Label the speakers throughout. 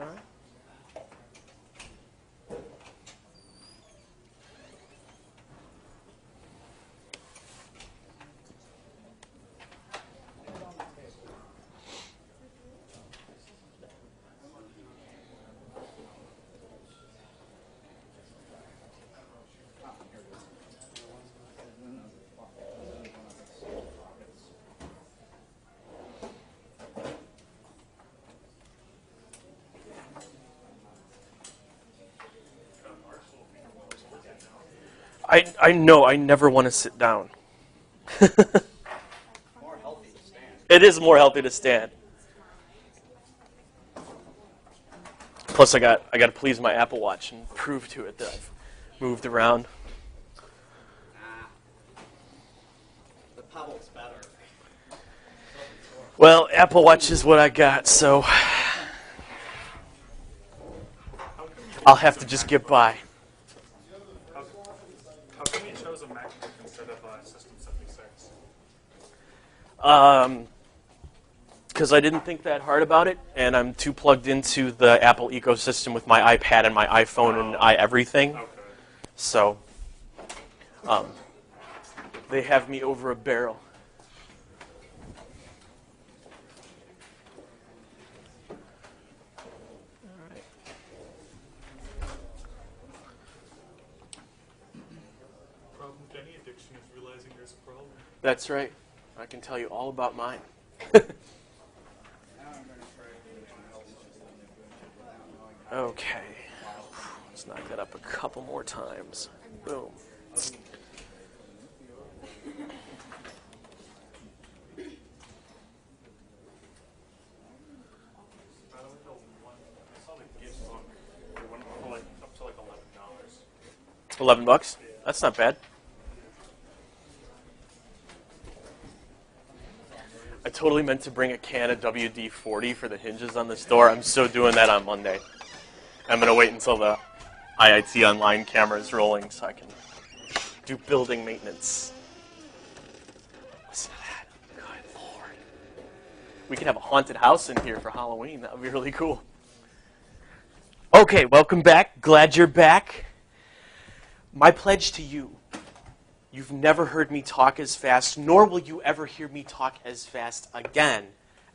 Speaker 1: All right. I know I never want to sit down.
Speaker 2: More healthy to stand.
Speaker 1: It is more healthy to stand. Plus, I got to please my Apple Watch and prove to it that I've moved around.
Speaker 2: The Pebble's better.
Speaker 1: Well, Apple Watch is what I got, so I'll have to just get by.
Speaker 3: How come you chose a MacBook instead of a System 76?
Speaker 1: Because I didn't think that hard about it, and I'm too plugged into the Apple ecosystem with my iPad and my iPhone and everything.
Speaker 3: Okay.
Speaker 1: So they have me over a barrel.
Speaker 3: Problem with any addiction is realizing there's a problem.
Speaker 1: That's right. I can tell you all about mine. Okay. Let's knock that up a couple more times. Boom.
Speaker 3: I saw the gift book. It went for like up to like $11.
Speaker 1: $11? That's not bad. I totally meant to bring a can of WD-40 for the hinges on this door. I'm so doing that on Monday. I'm going to wait until the IIT online camera is rolling so I can do building maintenance. Listen to that. Good Lord. We could have a haunted house in here for Halloween. That would be really cool. Okay, welcome back. Glad you're back. My pledge to you, you've never heard me talk as fast, nor will you ever hear me talk as fast again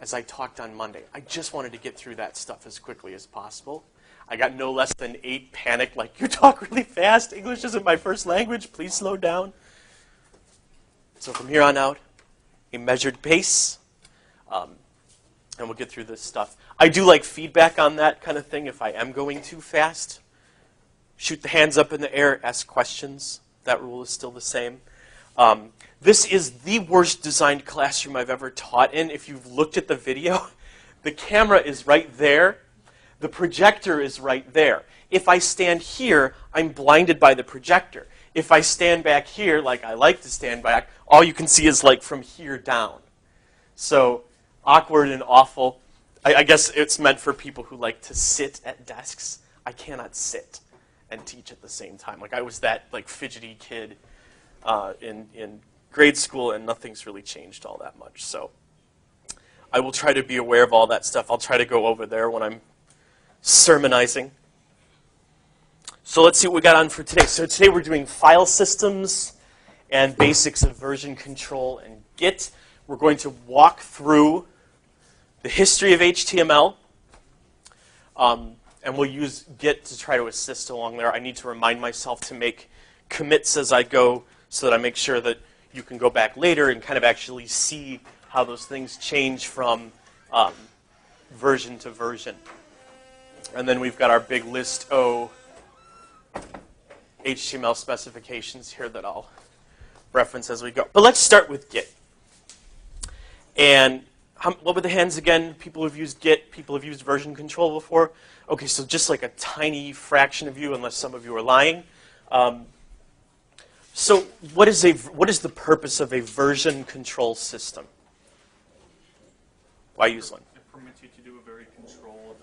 Speaker 1: as I talked on Monday. I just wanted to get through that stuff as quickly as possible. I got no less than 8 panicked, like, you talk really fast. English isn't my first language. Please slow down. So from here on out, a measured pace, and we'll get through this stuff. I do like feedback on that kind of thing if I am going too fast. Shoot the hands up in the air, ask questions. That rule is still the same. This is the worst designed classroom I've ever taught in. If you've looked at the video, the camera is right there. The projector is right there. If I stand here, I'm blinded by the projector. If I stand back here, like I like to stand back, all you can see is like from here down. So awkward and awful. I guess it's meant for people who like to sit at desks. I cannot sit and teach at the same time. Like I was that like fidgety kid in grade school, and nothing's really changed all that much. So I will try to be aware of all that stuff. I'll try to go over there when I'm sermonizing. So let's see what we got on for today. So today we're doing file systems and basics of version control and Git. We're going to walk through the history of HTML. And we'll use Git to try to assist along there. I need to remind myself to make commits as I go so that I make sure that you can go back later and kind of actually see how those things change from version to version. And then we've got our big list O HTML specifications here that I'll reference as we go. But let's start with Git. And what were the hands again? People who've used Git, people who've used version control before? Okay, so just like a tiny fraction of you, unless some of you are lying. So what is the purpose of a version control system? Why use one?
Speaker 3: It permits you to do a very controlled,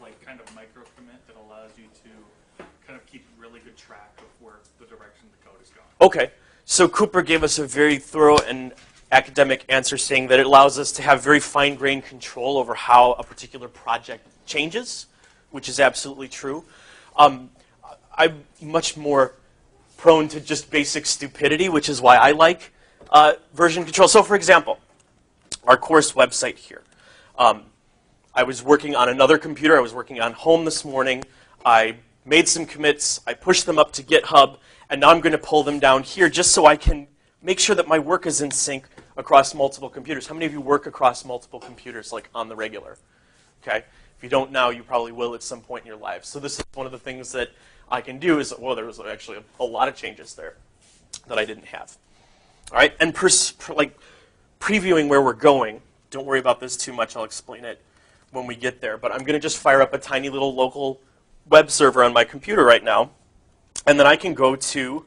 Speaker 3: like kind of micro commit that allows you to kind of keep really good track of where the direction the code is going.
Speaker 1: Okay, so Cooper gave us a very thorough and academic answer saying that it allows us to have very fine-grained control over how a particular project changes. which is absolutely true. I'm much more prone to just basic stupidity, which is why I like version control. So for example, our course website here. I was working on another computer. I was working on home this morning. I made some commits. I pushed them up to GitHub. And now I'm going to pull them down here just so I can make sure that my work is in sync across multiple computers. How many of you work across multiple computers, like on the regular? Okay. If you don't now, you probably will at some point in your life. So this is one of the things that I can do is, well, there was actually a lot of changes there that I didn't have. All right. And like previewing where we're going, don't worry about this too much. I'll explain it when we get there. But I'm going to just fire up a tiny little local web server on my computer right now. And then I can go to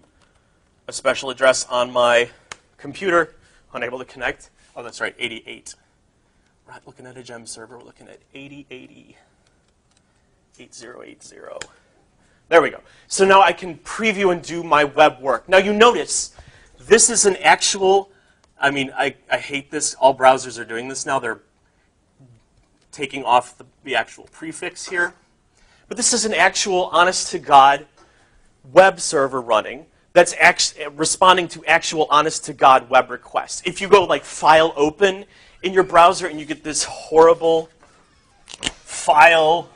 Speaker 1: a special address on my computer, unable to connect. Oh, that's right, 88. We're not looking at a gem server. We're looking at 8080, 8080. There we go. So now I can preview and do my web work. Now you notice this is an actual, I mean, I hate this. All browsers are doing this now. They're taking off the actual prefix here. But this is an actual, honest-to-God web server running that's actually responding to actual honest-to-God web requests. If you go like file open in your browser and you get this horrible file ://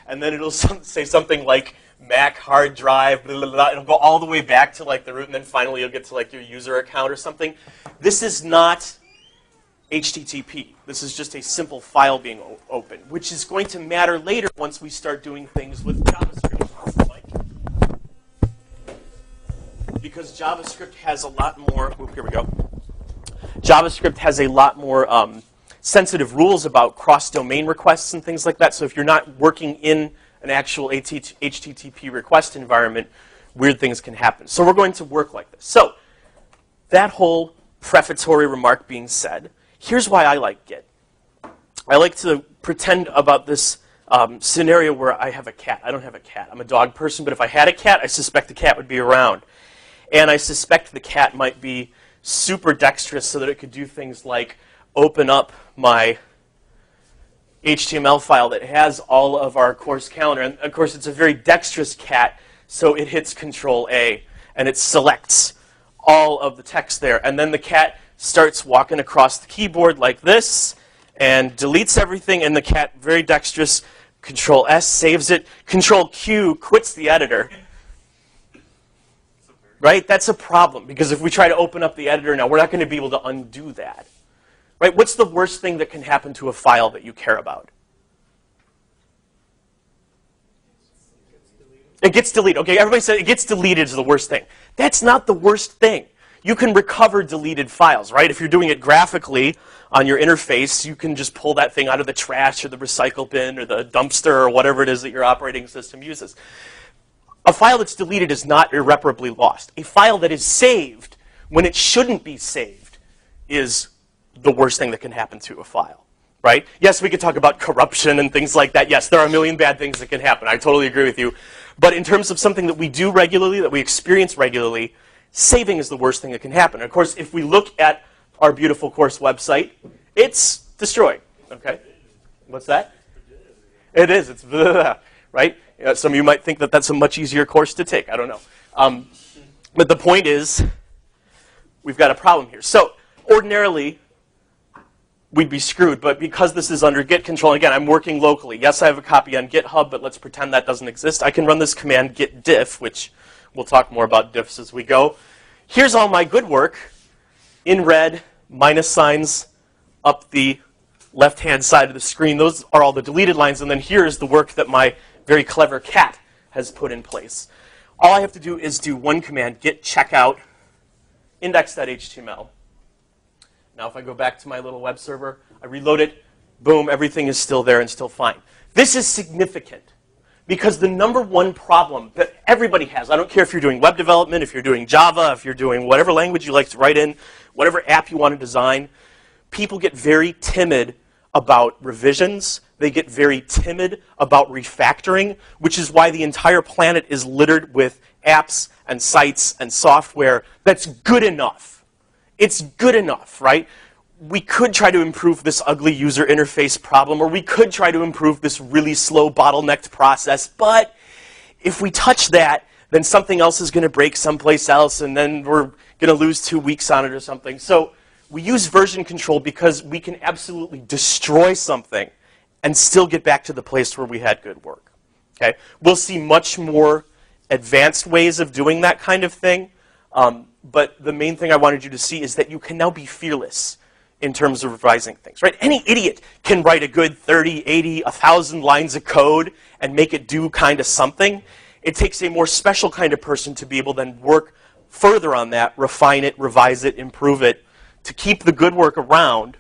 Speaker 1: and then it'll say something like Mac hard drive, blah, blah, blah. It'll go all the way back to like the root, and then finally you'll get to like your user account or something. This is not HTTP. This is just a simple file being open, which is going to matter later once we start doing things with JavaScript. Because JavaScript has a lot more, here we go. JavaScript has a lot more sensitive rules about cross-domain requests and things like that. So if you're not working in an actual HTTP request environment, weird things can happen. So we're going to work like this. So that whole prefatory remark being said, here's why I like Git. I like to pretend about this scenario where I have a cat. I don't have a cat. I'm a dog person, but if I had a cat, I suspect the cat would be around. And I suspect the cat might be super dexterous so that it could do things like open up my HTML file that has all of our course calendar. And of course, it's a very dexterous cat, so it hits Control-A, and it selects all of the text there. And then the cat starts walking across the keyboard like this and deletes everything, and the cat, very dexterous, Control-S saves it, Control-Q quits the editor. Right? That's a problem, because if we try to open up the editor now, we're not going to be able to undo that. Right? What's the worst thing that can happen to a file that you care about? It gets deleted. Okay, everybody said it gets deleted is the worst thing. That's not the worst thing. You can recover deleted files, right? If you're doing it graphically on your interface, you can just pull that thing out of the trash or the recycle bin or the dumpster or whatever it is that your operating system uses. A file that's deleted is not irreparably lost. A file that is saved when it shouldn't be saved is the worst thing that can happen to a file, right? Yes, we could talk about corruption and things like that. Yes, there are a million bad things that can happen. I totally agree with you. But in terms of something that we do regularly, that we experience regularly, saving is the worst thing that can happen. Of course, if we look at our beautiful course website, it's destroyed. Okay? What's that? It is. It's blah, blah, right? Some of you might think that that's a much easier course to take. I don't know. But the point is, we've got a problem here. So ordinarily, we'd be screwed. But because this is under Git control, again, I'm working locally. Yes, I have a copy on GitHub, but let's pretend that doesn't exist. I can run this command git diff, which we'll talk more about diffs as we go. Here's all my good work in red, minus signs up the left-hand side of the screen. Those are all the deleted lines. And then here is the work that my very clever cat has put in place. All I have to do is do one command, git checkout index.html. Now if I go back to my little web server, I reload it, boom, everything is still there and still fine. This is significant because the number one problem that everybody has, I don't care if you're doing web development, if you're doing Java, if you're doing whatever language you like to write in, whatever app you want to design, people get very timid about revisions. They get very timid about refactoring, which is why the entire planet is littered with apps and sites and software that's good enough. It's good enough, right? we could try to improve this ugly user interface problem, or we could try to improve this really slow bottlenecked process, but if we touch that, then something else is going to break someplace else, and then we're going to lose 2 weeks on it or something. So we use version control because we can absolutely destroy something and still get back to the place where we had good work. Okay? We'll see much more advanced ways of doing that kind of thing, but the main thing I wanted you to see is that you can now be fearless in terms of revising things, right? Any idiot can write a good 30, 80, 1,000 lines of code and make it do kind of something. It takes a more special kind of person to be able to then work further on that, refine it, revise it, improve it, to keep the good work around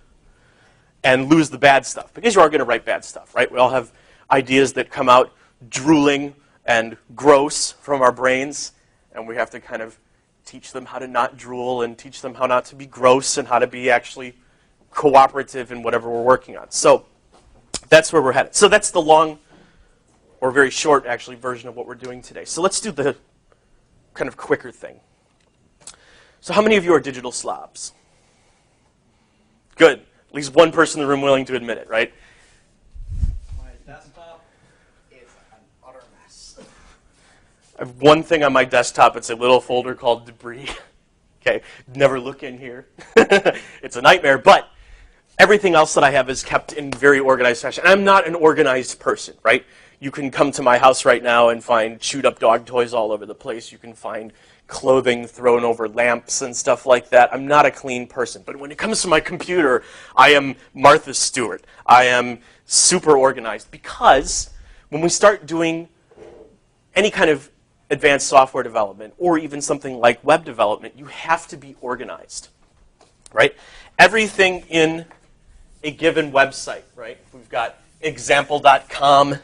Speaker 1: and lose the bad stuff. Because you are going to write bad stuff, right? We all have ideas that come out drooling and gross from our brains, and we have to kind of teach them how to not drool and teach them how not to be gross and how to be actually cooperative in whatever we're working on. So that's where we're headed. So that's the long, or very short, actually, version of what we're doing today. So let's do the kind of quicker thing. So how many of you are digital slobs? Good. At least one person in the room willing to admit it, right?
Speaker 2: My desktop is an utter mess.
Speaker 1: I have one thing on my desktop. It's a little folder called debris. Okay, never look in here. It's a nightmare, but everything else that I have is kept in very organized fashion. I'm not an organized person, right? You can come to my house right now and find chewed up dog toys all over the place. You can find clothing thrown over lamps and stuff like that. I'm not a clean person. But when it comes to my computer, I am Martha Stewart. I am super organized because when we start doing any kind of advanced software development or even something like web development, you have to be organized, right? Everything in a given website, right? We've got example.com.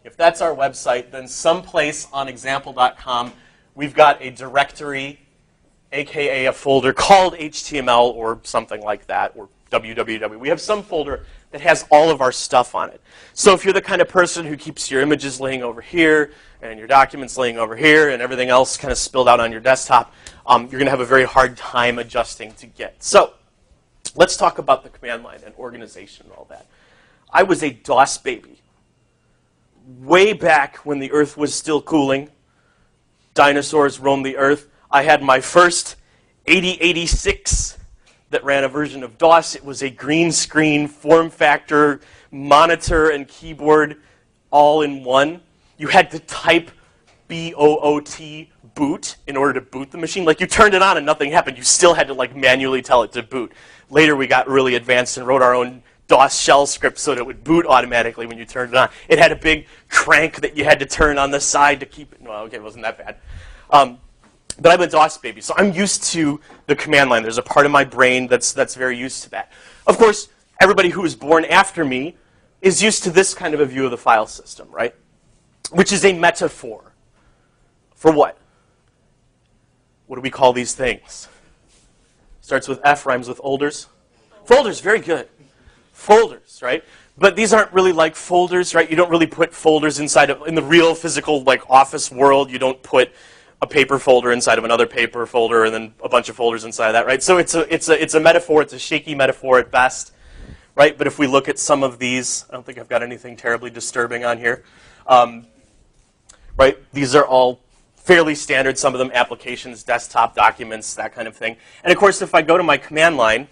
Speaker 1: If that's our website, then someplace on example.com, we've got a directory, aka a folder called HTML or something like that, or www. We have some folder that has all of our stuff on it. So if you're the kind of person who keeps your images laying over here, and your documents laying over here, and everything else kind of spilled out on your desktop, you're going to have a very hard time adjusting to Git. So let's talk about the command line and organization and all that. I was a DOS baby. Way back when the Earth was still cooling, dinosaurs roamed the Earth, I had my first 8086 that ran a version of DOS. It was a green screen, form factor, monitor, and keyboard all in one. You had to type B-O-O-T, boot, in order to boot the machine. Like, you turned it on and nothing happened. You still had to, like, manually tell it to boot. Later, we got really advanced and wrote our own DOS shell script so that it would boot automatically when you turned it on. It had a big crank that you had to turn on the side to keep it. Well, okay, it wasn't that bad. But I'm a DOS baby, so I'm used to the command line. There's a part of my brain that's very used to that. Of course, everybody who was born after me is used to this kind of a view of the file system, right? Which is a metaphor. For what? What do we call these things? Starts with F, rhymes with olders. Folders, very good. Folders, right? But these aren't really like folders, right? You don't really put folders inside of, in the real physical like office world, you don't put a paper folder inside of another paper folder and then a bunch of folders inside of that, right? So it's a metaphor, it's a shaky metaphor at best, right? But if we look at some of these, I don't think I've got anything terribly disturbing on here, right? These are all fairly standard, some of them applications, desktop documents, that kind of thing. And of course, if I go to my command line,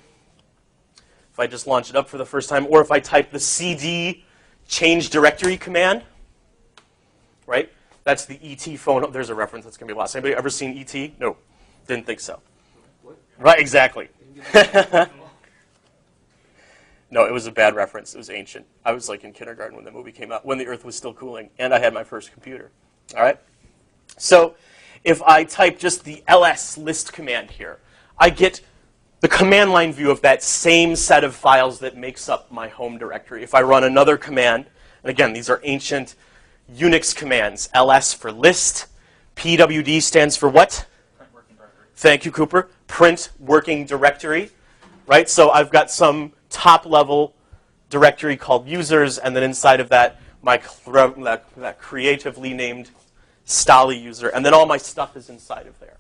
Speaker 1: if I just launch it up for the first time, or if I type the cd change directory command, right? That's the ET phone. There's a reference that's going to be lost. Anybody ever seen ET? No, didn't think so.
Speaker 2: What?
Speaker 1: Right, exactly. No, it was a bad reference. It was ancient. I was like in kindergarten when the movie came out, when the Earth was still cooling, and I had my first computer. All right? So if I type just the ls list command here, I get the command line view of that same set of files that makes up my home directory. If I run another command, and again, these are ancient Unix commands. ls for list. pwd stands for what?
Speaker 3: Print working directory.
Speaker 1: Thank you, Cooper. Print working directory. Right? So I've got some top-level directory called users, and then inside of that, my creatively named Stali user, and then all my stuff is inside of there.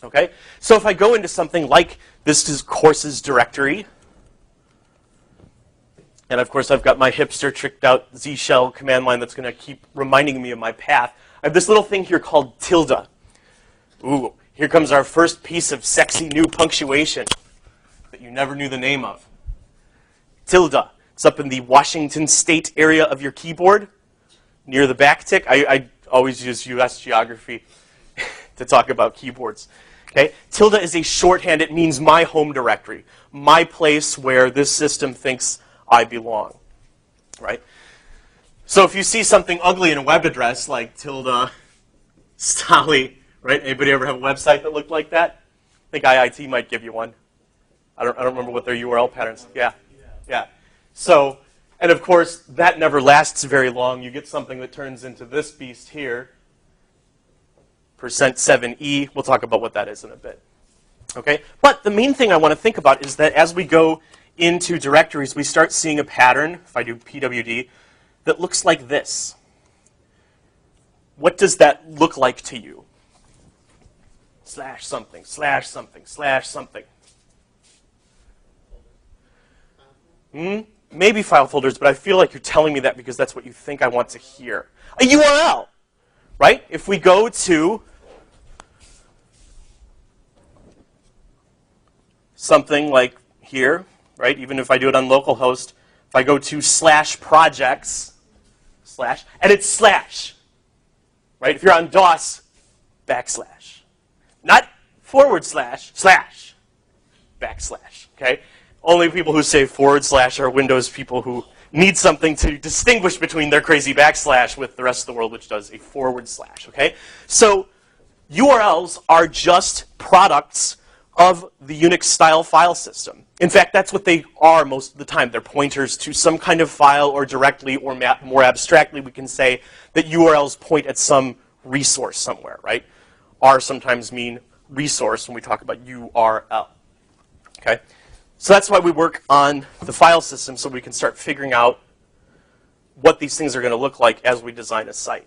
Speaker 1: Okay? So if I go into something like this is courses directory, and of course I've got my hipster tricked out Z shell command line that's going to keep reminding me of my path. I have this little thing here called tilde. Ooh, here comes our first piece of sexy new punctuation that you never knew the name of. Tilde. It's up in the Washington State area of your keyboard, near the backtick. I always use US geography to talk about keyboards. Okay? Tilde is a shorthand. It means my home directory, my place where this system thinks I belong. Right? So if you see something ugly in a web address like tilde Stali, right? Anybody ever have a website that looked like that? I think IIT might give you one. I don't remember what their URL patterns. Yeah. So, and of course, that never lasts very long. You get something that turns into this beast here, %7e. We'll talk about what that is in a bit. Okay? But the main thing I want to think about is that as we go into directories, we start seeing a pattern, if I do pwd, that looks like this. What does that look like to you? Slash something, slash something, slash something. Maybe file folders, but I feel like you're telling me that because that's what you think I want to hear. A URL, right? If we go to something like here, right? Even if I do it on localhost, if I go to /projects, and it's slash, right? If you're on DOS, \, not // /, okay? Only people who say / are Windows people who need something to distinguish between their crazy / with the rest of the world, which does a /, okay? So URLs are just products of the Unix-style file system. In fact, that's what they are most of the time. They're pointers to some kind of file, or directly, or more abstractly, we can say that URLs point at some resource somewhere, right? R sometimes mean resource when we talk about URL, okay? So that's why we work on the file system, so we can start figuring out what these things are going to look like as we design a site.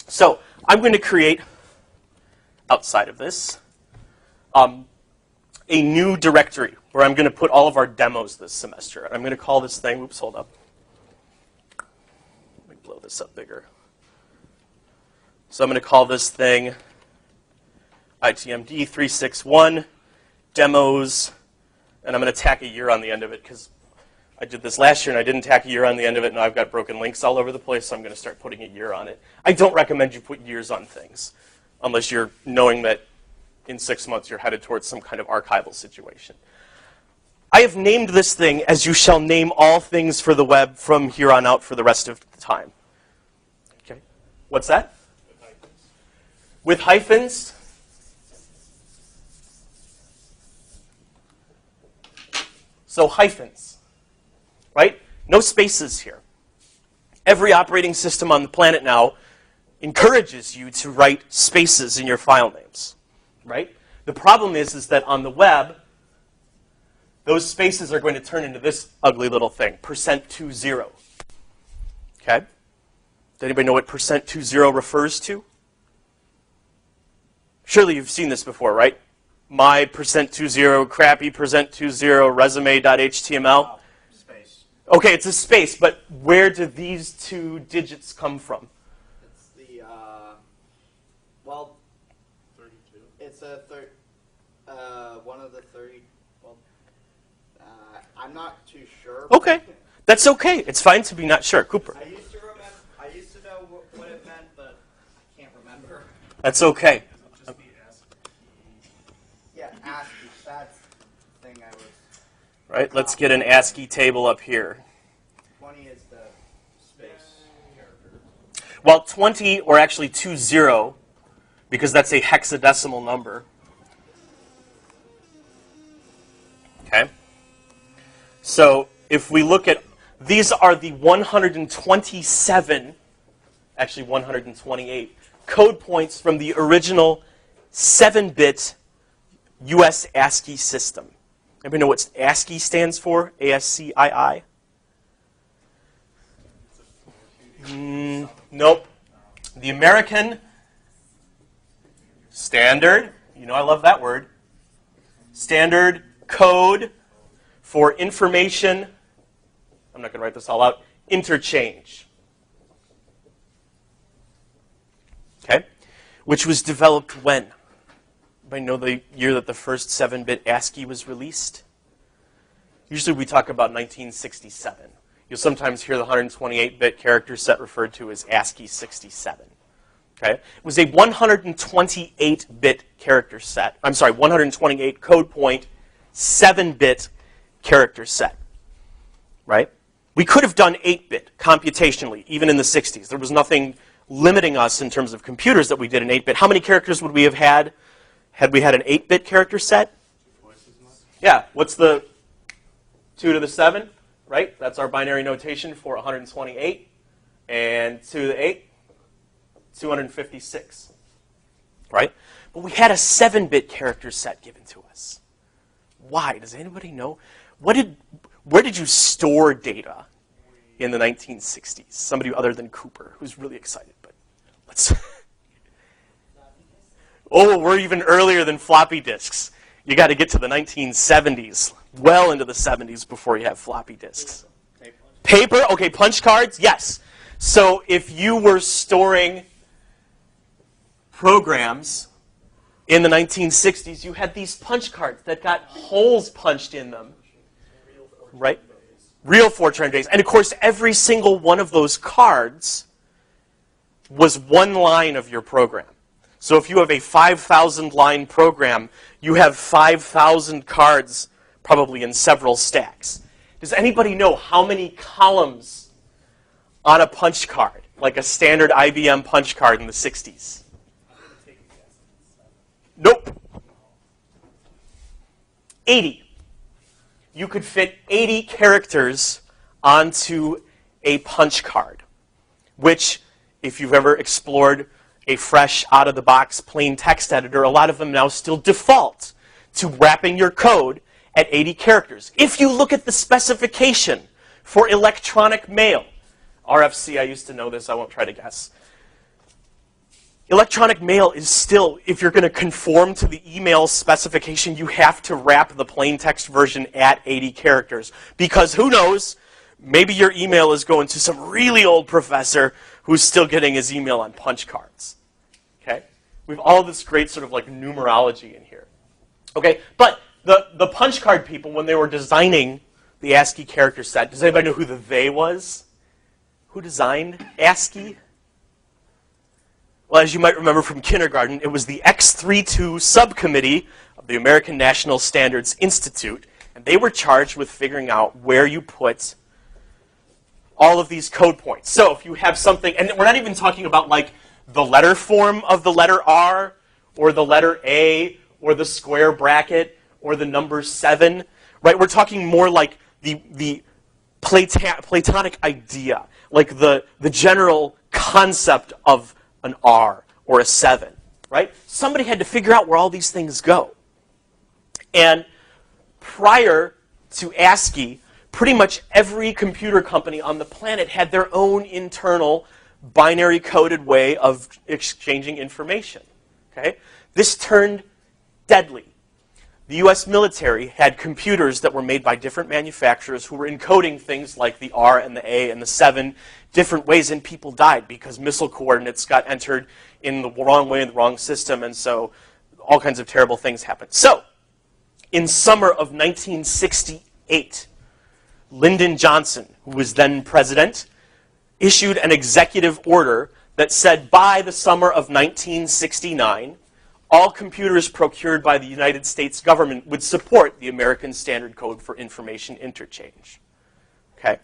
Speaker 1: So I'm going to create, outside of this, a new directory where I'm going to put all of our demos this semester. I'm going to call this thing, oops, hold up. Let me blow this up bigger. So I'm going to call this thing ITMD 361 demos, and I'm going to tack a year on the end of it because I did this last year and I didn't tack a year on the end of it, and now I've got broken links all over the place, so I'm going to start putting a year on it. I don't recommend you put years on things unless you're knowing that in 6 months you're headed towards some kind of archival situation. I have named this thing as you shall name all things for the web from here on out for the rest of the time. Okay. What's that? With hyphens? So hyphens, right? No spaces here. Every operating system on the planet now encourages you to write spaces in your file names, right? The problem is that on the web, those spaces are going to turn into this ugly little thing, %20. Okay? Does anybody know what %20 refers to? Surely you've seen this before, right? My %20, crappy %20, resume.html.
Speaker 2: Space.
Speaker 1: Okay, it's a space, but where do these two digits come from?
Speaker 2: It's the, well,
Speaker 3: 32.
Speaker 2: it's a one of the 30, well, I'm not too sure.
Speaker 1: Okay, that's okay. It's fine to be not sure. Cooper.
Speaker 2: I used to know what it meant, but I can't remember.
Speaker 1: That's okay.
Speaker 3: Just the ASCII.
Speaker 2: Yeah, ASCII, that's the thing I was,
Speaker 1: Right, let's get an ASCII table up here.
Speaker 2: 20 is the space character.
Speaker 1: Well, 20, or actually 20, because that's a hexadecimal number. Okay? So if we look at, these are the 127, actually 128, code points from the original 7-bit US ASCII system. Anybody know what ASCII stands for? ASCII? Nope. The American Standard You know I love that word. Standard code for information, I'm not going to write this all out, interchange. Okay? Which was developed when? Anybody know the year that the first 7-bit ASCII was released? Usually we talk about 1967. You'll sometimes hear the 128-bit character set referred to as ASCII 67. Okay? It was a 128-bit character set. I'm sorry, 128 code point, 7-bit character set. Right? We could have done 8-bit computationally, even in the 60s. There was nothing limiting us in terms of computers that we did in 8-bit. How many characters would we have had we had an 8-bit character set? Yeah, what's the 2 to the 7? Right? That's our binary notation for 128. And 2 to the 8, 256. Right? But we had a 7-bit character set given to us. Why? Does anybody know? Where did you store data in the 1960s? Somebody other than Cooper, who's really excited, but let's... Oh, we're even earlier than floppy disks. You got to get to the 1970s, well into the 70s before you have floppy disks. Paper, okay, punch cards, yes. So if you were storing programs in the 1960s, you had these punch cards that got holes punched in them. Right? Real Fortran days. And of course, every single one of those cards was one line of your program. So if you have a 5,000-line program, you have 5,000 cards probably in several stacks. Does anybody know how many columns on a punch card, like a standard IBM punch card in the 60s? Nope. 80. You could fit 80 characters onto a punch card, which, if you've ever explored a fresh, out-of-the-box plain text editor, a lot of them now still default to wrapping your code at 80 characters. If you look at the specification for electronic mail, RFC, I used to know this, I won't try to guess. Electronic mail is still, if you're going to conform to the email specification, you have to wrap the plain text version at 80 characters. Because who knows, maybe your email is going to some really old professor who's still getting his email on punch cards. Okay? We have all this great sort of like numerology in here. Okay, but the punch card people, when they were designing the ASCII character set, does anybody know who the they was? Who designed ASCII? Well, as you might remember from kindergarten, it was the X32 subcommittee of the American National Standards Institute, and they were charged with figuring out where you put all of these code points. So if you have something, and we're not even talking about like the letter form of the letter R, or the letter A, or the square bracket, or the number 7, right? We're talking more like the Platonic idea, like the general concept of an R or a 7, right? Somebody had to figure out where all these things go. And prior to ASCII, pretty much every computer company on the planet had their own internal binary coded way of exchanging information. Okay? This turned deadly. The US military had computers that were made by different manufacturers who were encoding things like the R and the A and the 7 different ways, and people died because missile coordinates got entered in the wrong way in the wrong system, and so all kinds of terrible things happened. So, in summer of 1968, Lyndon Johnson, who was then president, issued an executive order that said by the summer of 1969, all computers procured by the United States government would support the American Standard Code for Information Interchange. Okay?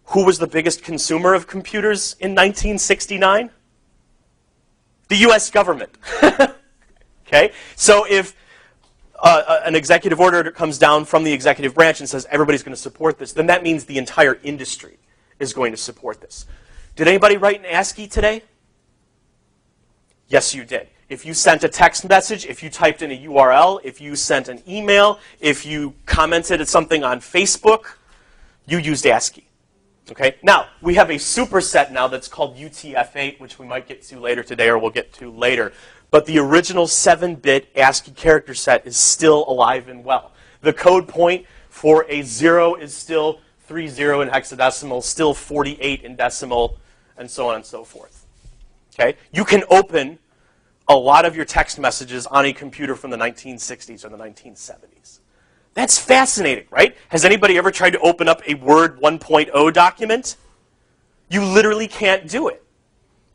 Speaker 1: Who was the biggest consumer of computers in 1969? The US government. Okay? So if an executive order comes down from the executive branch and says everybody's going to support this, then that means the entire industry is going to support this. Did anybody write an ASCII today? Yes, you did. If you sent a text message, if you typed in a URL, if you sent an email, if you commented at something on Facebook, you used ASCII. Okay? Now, we have a superset now that's called UTF-8, which we might get to later today or we'll get to later. but the original 7-bit ASCII character set is still alive and well. The code point for a 0 is still 30 in hexadecimal, still 48 in decimal, and so on and so forth. Okay? You can open a lot of your text messages on a computer from the 1960s or the 1970s. That's fascinating, right? Has anybody ever tried to open up a Word 1.0 document? You literally can't do it,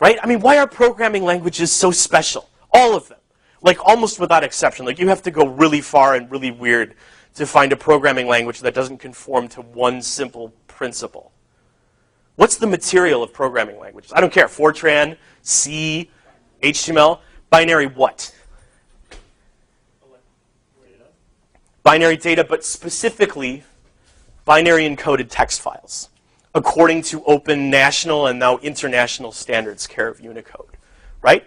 Speaker 1: right? I mean, why are programming languages so special? All of them. Like, almost without exception. Like, you have to go really far and really weird to find a programming language that doesn't conform to one simple principle. What's the material of programming languages? I don't care. Fortran, C, HTML, binary what? Binary data, but specifically binary encoded text files, according to open national and now international standards, care of Unicode, right?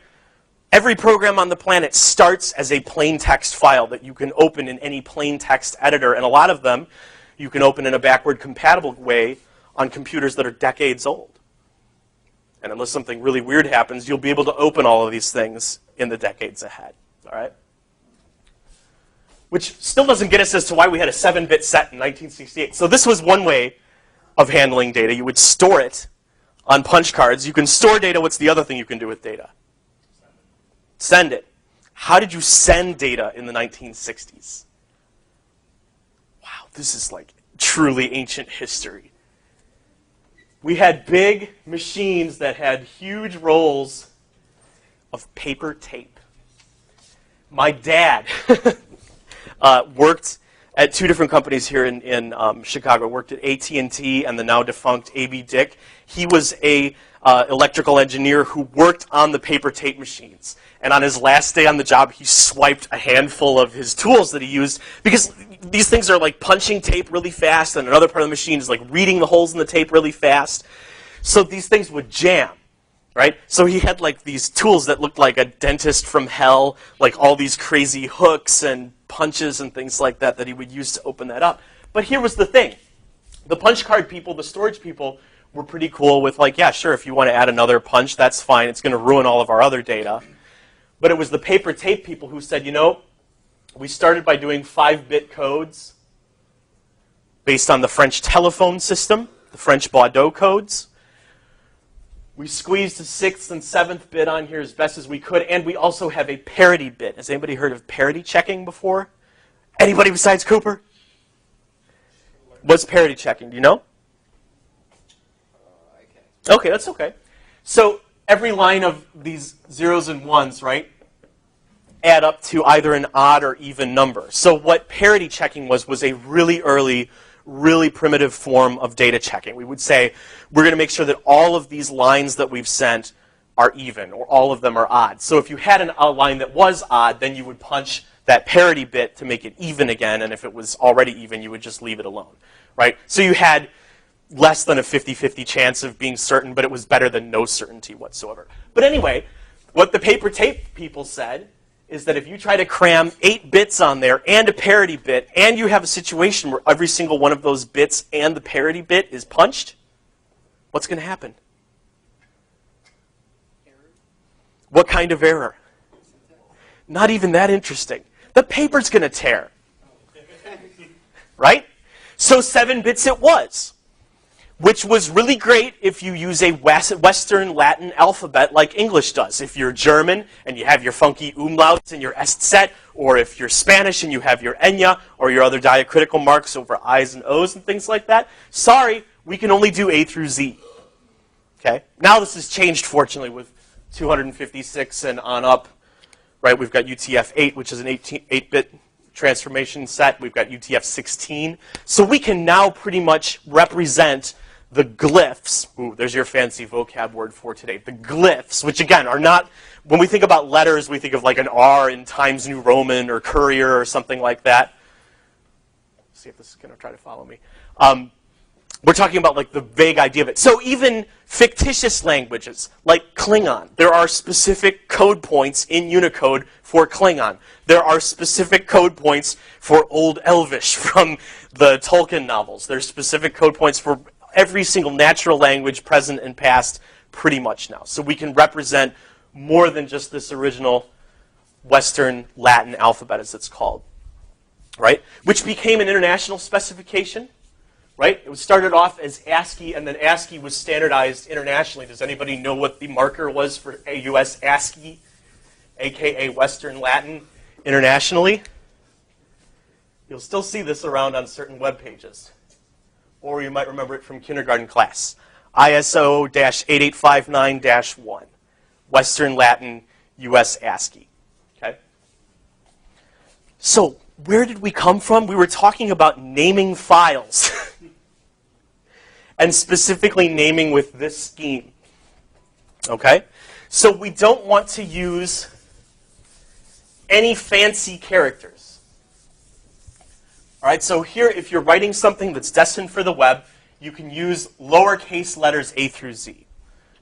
Speaker 1: Every program on the planet starts as a plain text file that you can open in any plain text editor, and a lot of them you can open in a backward compatible way on computers that are decades old. And unless something really weird happens, you'll be able to open all of these things in the decades ahead, all right? Which still doesn't get us as to why we had a 7-bit set in 1968. So this was one way of handling data. You would store it on punch cards. You can store data. What's the other thing you can do with data? Send it. How did you send data in the 1960s? Wow, this is like truly ancient history. We had big machines that had huge rolls of paper tape. My dad worked at 2 different companies here in Chicago. Worked at ITMD and the now defunct AB Dick. He was a electrical engineer who worked on the paper tape machines. And on his last day on the job, he swiped a handful of his tools that he used, because these things are like punching tape really fast, and another part of the machine is like reading the holes in the tape really fast. So these things would jam, right? So he had like these tools that looked like a dentist from hell, like all these crazy hooks and punches and things like that that he would use to open that up. But here was the thing. The punch card people, the storage people, were pretty cool with like, yeah, sure, if you want to add another punch, that's fine. It's going to ruin all of our other data. But it was the paper tape people who said, you know, we started by doing 5-bit codes based on the French telephone system, the French Bordeaux codes. We squeezed the 6th and 7th bit on here as best as we could, and we also have a parity bit. Has anybody heard of parity checking before? Anybody besides Cooper? What's parity checking? Do you know? Okay, that's okay. So every line of these zeros and ones, right, add up to either an odd or even number. So what parity checking was a really early, really primitive form of data checking. We would say, we're going to make sure that all of these lines that we've sent are even, or all of them are odd. So if you had a line that was odd, then you would punch that parity bit to make it even again, and if it was already even, you would just leave it alone, right? So you had less than a 50-50 chance of being certain, but it was better than no certainty whatsoever. But anyway, what the paper tape people said is that if you try to cram 8 bits on there and a parity bit, and you have a situation where every single one of those bits and the parity bit is punched, what's going to happen?
Speaker 2: Error.
Speaker 1: What kind of error? Not even that interesting. The paper's going to tear. Right? So 7 bits it was, which was really great if you use a Western Latin alphabet like English does. If you're German and you have your funky umlauts and your Eszett, or if you're Spanish and you have your ñ, or your other diacritical marks over I's and O's and things like that, sorry, we can only do A through Z. Okay? Now this has changed, fortunately, with 256 and on up. Right? We've got UTF-8, which is an 8-bit transformation set. We've got UTF-16. So we can now pretty much represent the glyphs. Ooh, there's your fancy vocab word for today. The glyphs, which again are not, when we think about letters, we think of like an R in Times New Roman or Courier or something like that. Let's see if this is going to try to follow me. We're talking about like the vague idea of it. So even fictitious languages like Klingon, there are specific code points in Unicode for Klingon. There are specific code points for Old Elvish from the Tolkien novels. There's specific code points for every single natural language, present and past, pretty much now. So we can represent more than just this original Western Latin alphabet, as it's called, right? Which became an international specification, right? It was started off as ASCII, and then ASCII was standardized internationally. Does anybody know what the marker was for US ASCII, aka Western Latin, internationally? You'll still see this around on certain web pages. Or you might remember it from kindergarten class. ISO-8859-1, Western Latin US ASCII. Okay? So, where did we come from? We were talking about naming files. And specifically naming with this scheme. Okay? So we don't want to use any fancy characters. All right, so here, if you're writing something that's destined for the web, you can use lowercase letters A through Z.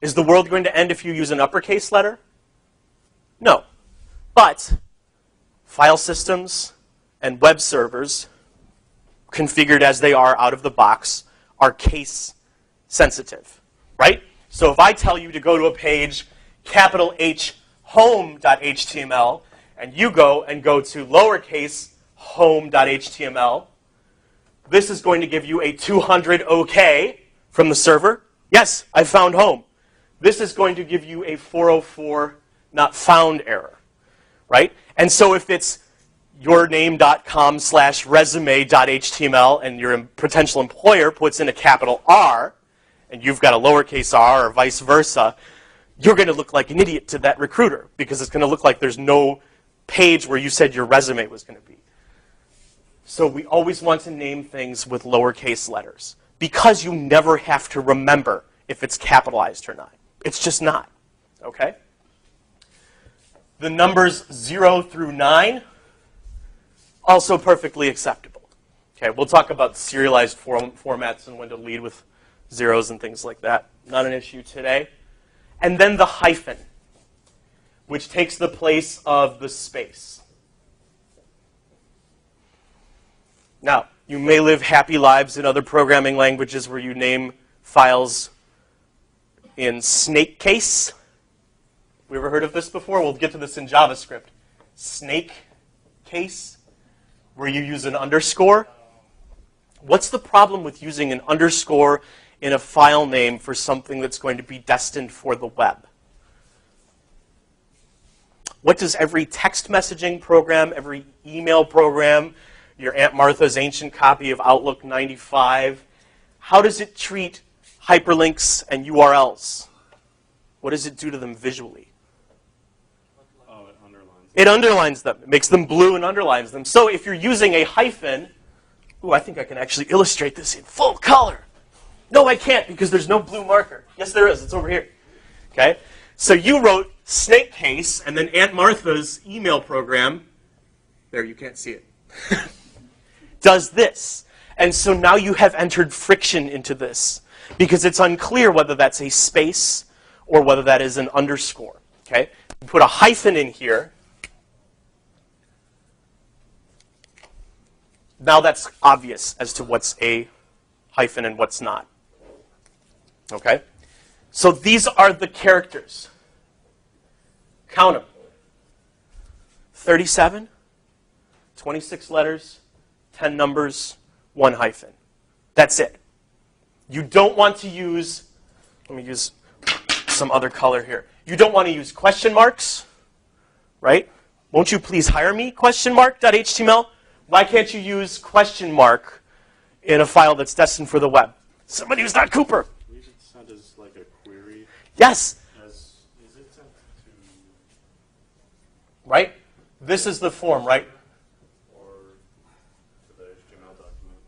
Speaker 1: Is the world going to end if you use an uppercase letter? No. But file systems and web servers, configured as they are out of the box, are case sensitive, right? So if I tell you to go to a page, capital H home.html, and you go to lowercase home.html, this is going to give you a 200 OK from the server. Yes, I found home. This is going to give you a 404 not found error, right? And so if it's yourname.com/resume.html and your potential employer puts in a capital R and you've got a lowercase r or vice versa, you're going to look like an idiot to that recruiter because it's going to look like there's no page where you said your resume was going to be. So we always want to name things with lowercase letters because you never have to remember if it's capitalized or not. It's just not, okay? The numbers 0 through 9, also perfectly acceptable. Okay, we'll talk about serialized formats and when to lead with zeros and things like that. Not an issue today. And then the hyphen, which takes the place of the space. Now, you may live happy lives in other programming languages where you name files in snake case. We ever heard of this before? We'll get to this in JavaScript. Snake case, where you use an underscore. What's the problem with using an underscore in a file name for something that's going to be destined for the web? What does every text messaging program, every email program, your Aunt Martha's ancient copy of Outlook 95, how does it treat hyperlinks and URLs? What does it do to them visually?
Speaker 4: Oh, it underlines them.
Speaker 1: It underlines them. It makes them blue and underlines them. So if you're using a hyphen, ooh, I think I can actually illustrate this in full color. No, I can't because there's no blue marker. Yes, there is. It's over here. Okay? So you wrote snake case, and then Aunt Martha's email program, there, you can't see it, does this. And so now you have entered friction into this because it's unclear whether that's a space or whether that is an underscore. Okay? You put a hyphen in here. Now that's obvious as to what's a hyphen and what's not. Okay? So these are the characters. Count them. 37, 26 letters, 10 numbers, 1 hyphen. That's it. You don't want to use, let me use some other color here. You don't want to use question marks, right? Won't you please hire me, questionmark.html? Why can't you use question mark in a file that's destined for the web? Somebody who's not Cooper.
Speaker 4: We should send as like a query.
Speaker 1: Yes.
Speaker 4: Is it sent to?
Speaker 1: Right? This is the form, right?
Speaker 4: Or to the HTML document.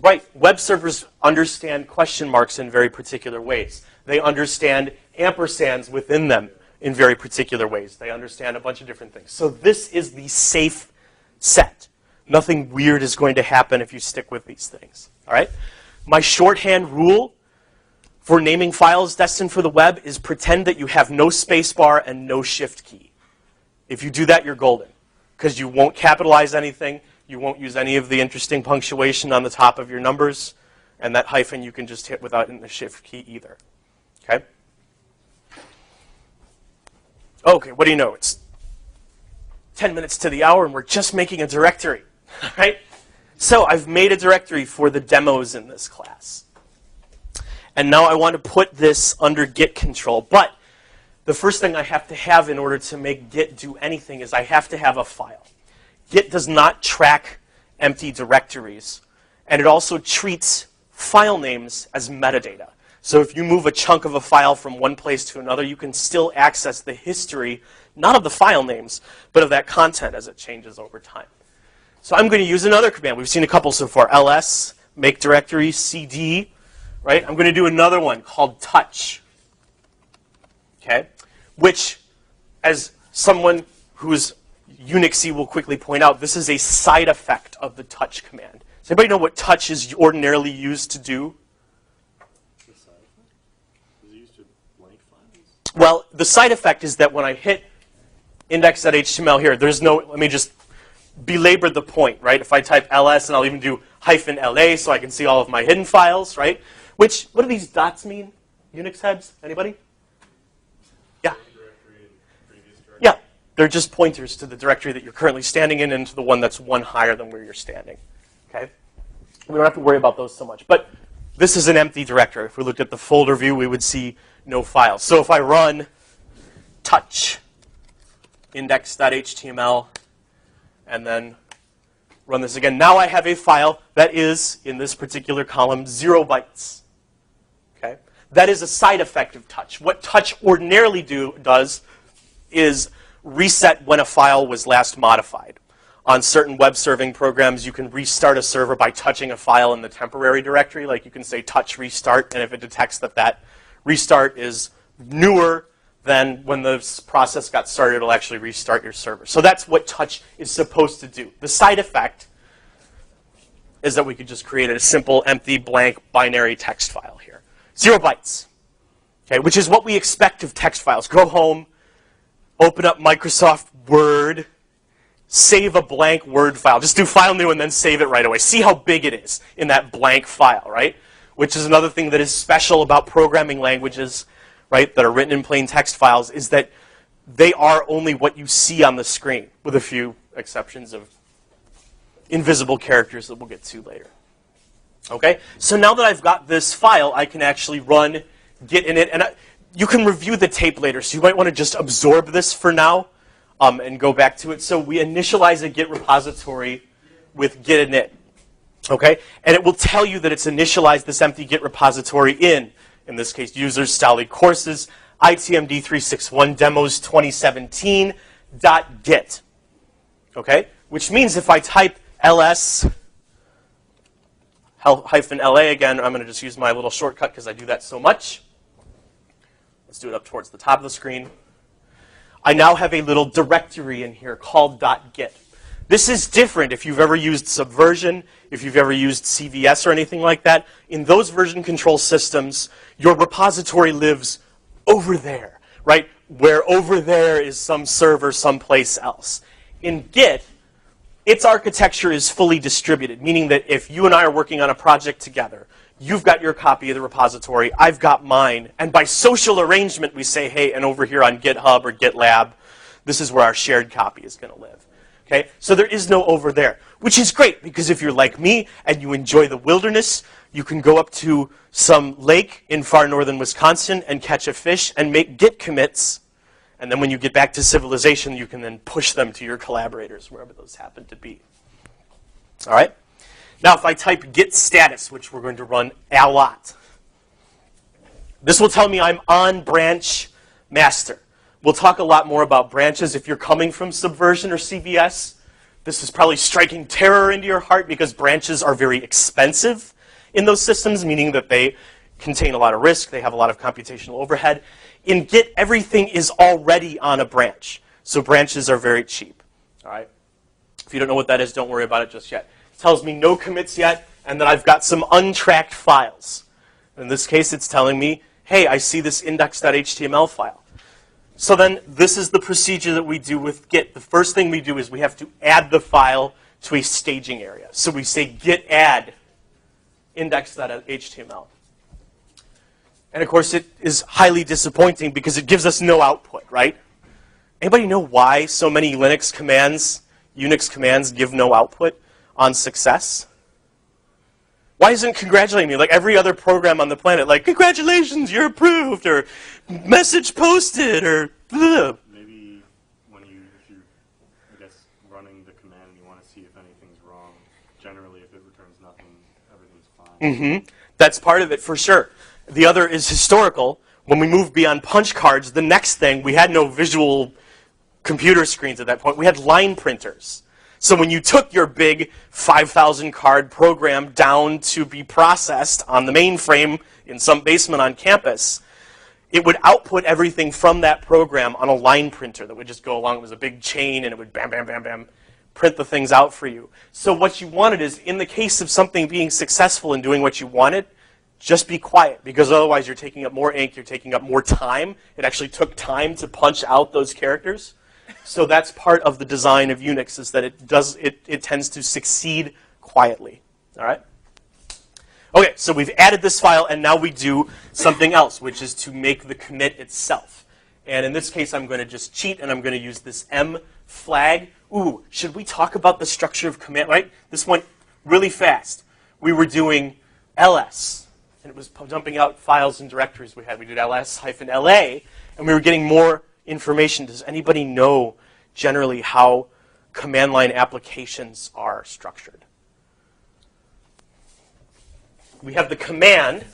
Speaker 1: Right. Web servers understand question marks in very particular ways. They understand ampersands within them in very particular ways. They understand a bunch of different things. So this is the safe set. Nothing weird is going to happen if you stick with these things. All right? My shorthand rule for naming files destined for the web is pretend that you have no spacebar and no shift key. If you do that, you're golden, because you won't capitalize anything. You won't use any of the interesting punctuation on the top of your numbers, and that hyphen you can just hit without the shift key either. Okay? Okay, what do you know? It's 10 minutes to the hour, and we're just making a directory, right? So I've made a directory for the demos in this class. And now I want to put this under Git control. But the first thing I have to have in order to make Git do anything is I have to have a file. Git does not track empty directories. And it also treats file names as metadata. So if you move a chunk of a file from one place to another, you can still access the history, not of the file names, but of that content as it changes over time. So I'm going to use another command. We've seen a couple so far. ls, make directory, cd, right? I'm going to do another one called touch, okay? Which, as someone who's Unixy will quickly point out, this is a side effect of the touch command. Does anybody know what touch is ordinarily used to do?
Speaker 4: The side effect? Is it used to blank files?
Speaker 1: Well, the side effect is that when I hit index.html here, there's no, let me just belabor the point, right? If I type ls, and I'll even do -la so I can see all of my hidden files, right? Which, what do these dots mean? Unix heads? Anybody? Yeah.
Speaker 4: Directory and previous directory?
Speaker 1: Yeah. They're just pointers to the directory that you're currently standing in and to the one that's one higher than where you're standing. Okay? We don't have to worry about those so much. But this is an empty directory. If we looked at the folder view, we would see no files. So if I run touch index.html and then run this again, now I have a file that is, in this particular column, 0 bytes. Okay? That is a side effect of touch. What touch ordinarily does is reset when a file was last modified. On certain web serving programs, you can restart a server by touching a file in the temporary directory. Like you can say touch restart, and if it detects that that restart is newer than when the process got started, it'll actually restart your server. So that's what touch is supposed to do. The side effect is that we could just create a simple, empty, blank, binary text file here. 0 bytes, okay, which is what we expect of text files. Go home, open up Microsoft Word, save a blank Word file. Just do file new and then save it right away. See how big it is in that blank file, right? Which is another thing that is special about programming languages, right, that are written in plain text files, is that they are only what you see on the screen, with a few exceptions of invisible characters that we'll get to later. Okay, so now that I've got this file, I can actually run Git in it, and you can review the tape later, so you might want to just absorb this for now and go back to it. So we initialize a Git repository with Git init, okay, and it will tell you that it's initialized this empty Git repository in this case, users, Stali courses, ITMD 361 demos 2017.git, okay, which means if I type ls -la again, I'm going to just use my little shortcut because I do that so much. Let's do it up towards the top of the screen. I now have a little directory in here called .git. This is different if you've ever used Subversion, if you've ever used CVS or anything like that. In those version control systems, your repository lives over there, right? Where over there is some server someplace else. In Git, its architecture is fully distributed, meaning that if you and I are working on a project together, you've got your copy of the repository, I've got mine, and by social arrangement we say, hey, and over here on GitHub or GitLab, this is where our shared copy is going to live. Okay? So there is no over there, which is great, because if you're like me and you enjoy the wilderness, you can go up to some lake in far northern Wisconsin and catch a fish and make Git commits, and then when you get back to civilization, you can then push them to your collaborators, wherever those happen to be. All right? Now, if I type git status, which we're going to run a lot, this will tell me I'm on branch master. We'll talk a lot more about branches. If you're coming from Subversion or CVS, this is probably striking terror into your heart because branches are very expensive in those systems, meaning that they contain a lot of risk, they have a lot of computational overhead. In Git, everything is already on a branch, so branches are very cheap. All right? If you don't know what that is, don't worry about it just yet. It tells me no commits yet, and that I've got some untracked files. In this case, it's telling me, hey, I see this index.html file. So then this is the procedure that we do with Git. The first thing we do is we have to add the file to a staging area. So we say git add index.html. And of course, it is highly disappointing because it gives us no output, right? Anybody know why so many Linux commands, Unix commands give no output on success? Why isn't congratulating me like every other program on the planet? Like, congratulations, you're approved, or message posted, or blah.
Speaker 4: Maybe if you're, I guess, running the command and you want to see if anything's wrong, generally if it returns nothing, everything's fine.
Speaker 1: That's part of it for sure. The other is historical. When we moved beyond punch cards, the next thing, we had no visual computer screens at that point. We had line printers. So when you took your big 5,000 card program down to be processed on the mainframe in some basement on campus, it would output everything from that program on a line printer that would just go along. It was a big chain, and it would bam, bam, bam, bam, print the things out for you. So what you wanted is, in the case of something being successful in doing what you wanted, just be quiet, because otherwise you're taking up more ink, you're taking up more time. It actually took time to punch out those characters. So that's part of the design of Unix, is that it tends to succeed quietly. All right? Okay, so we've added this file, and now we do something else, which is to make the commit itself. And in this case, I'm going to just cheat, and I'm going to use this M flag. Ooh, should we talk about the structure of command, right? This went really fast. We were doing ls, and it was dumping out files and directories we had. We did ls-la, and we were getting more information. Does anybody know generally how command line applications are structured? We have the command.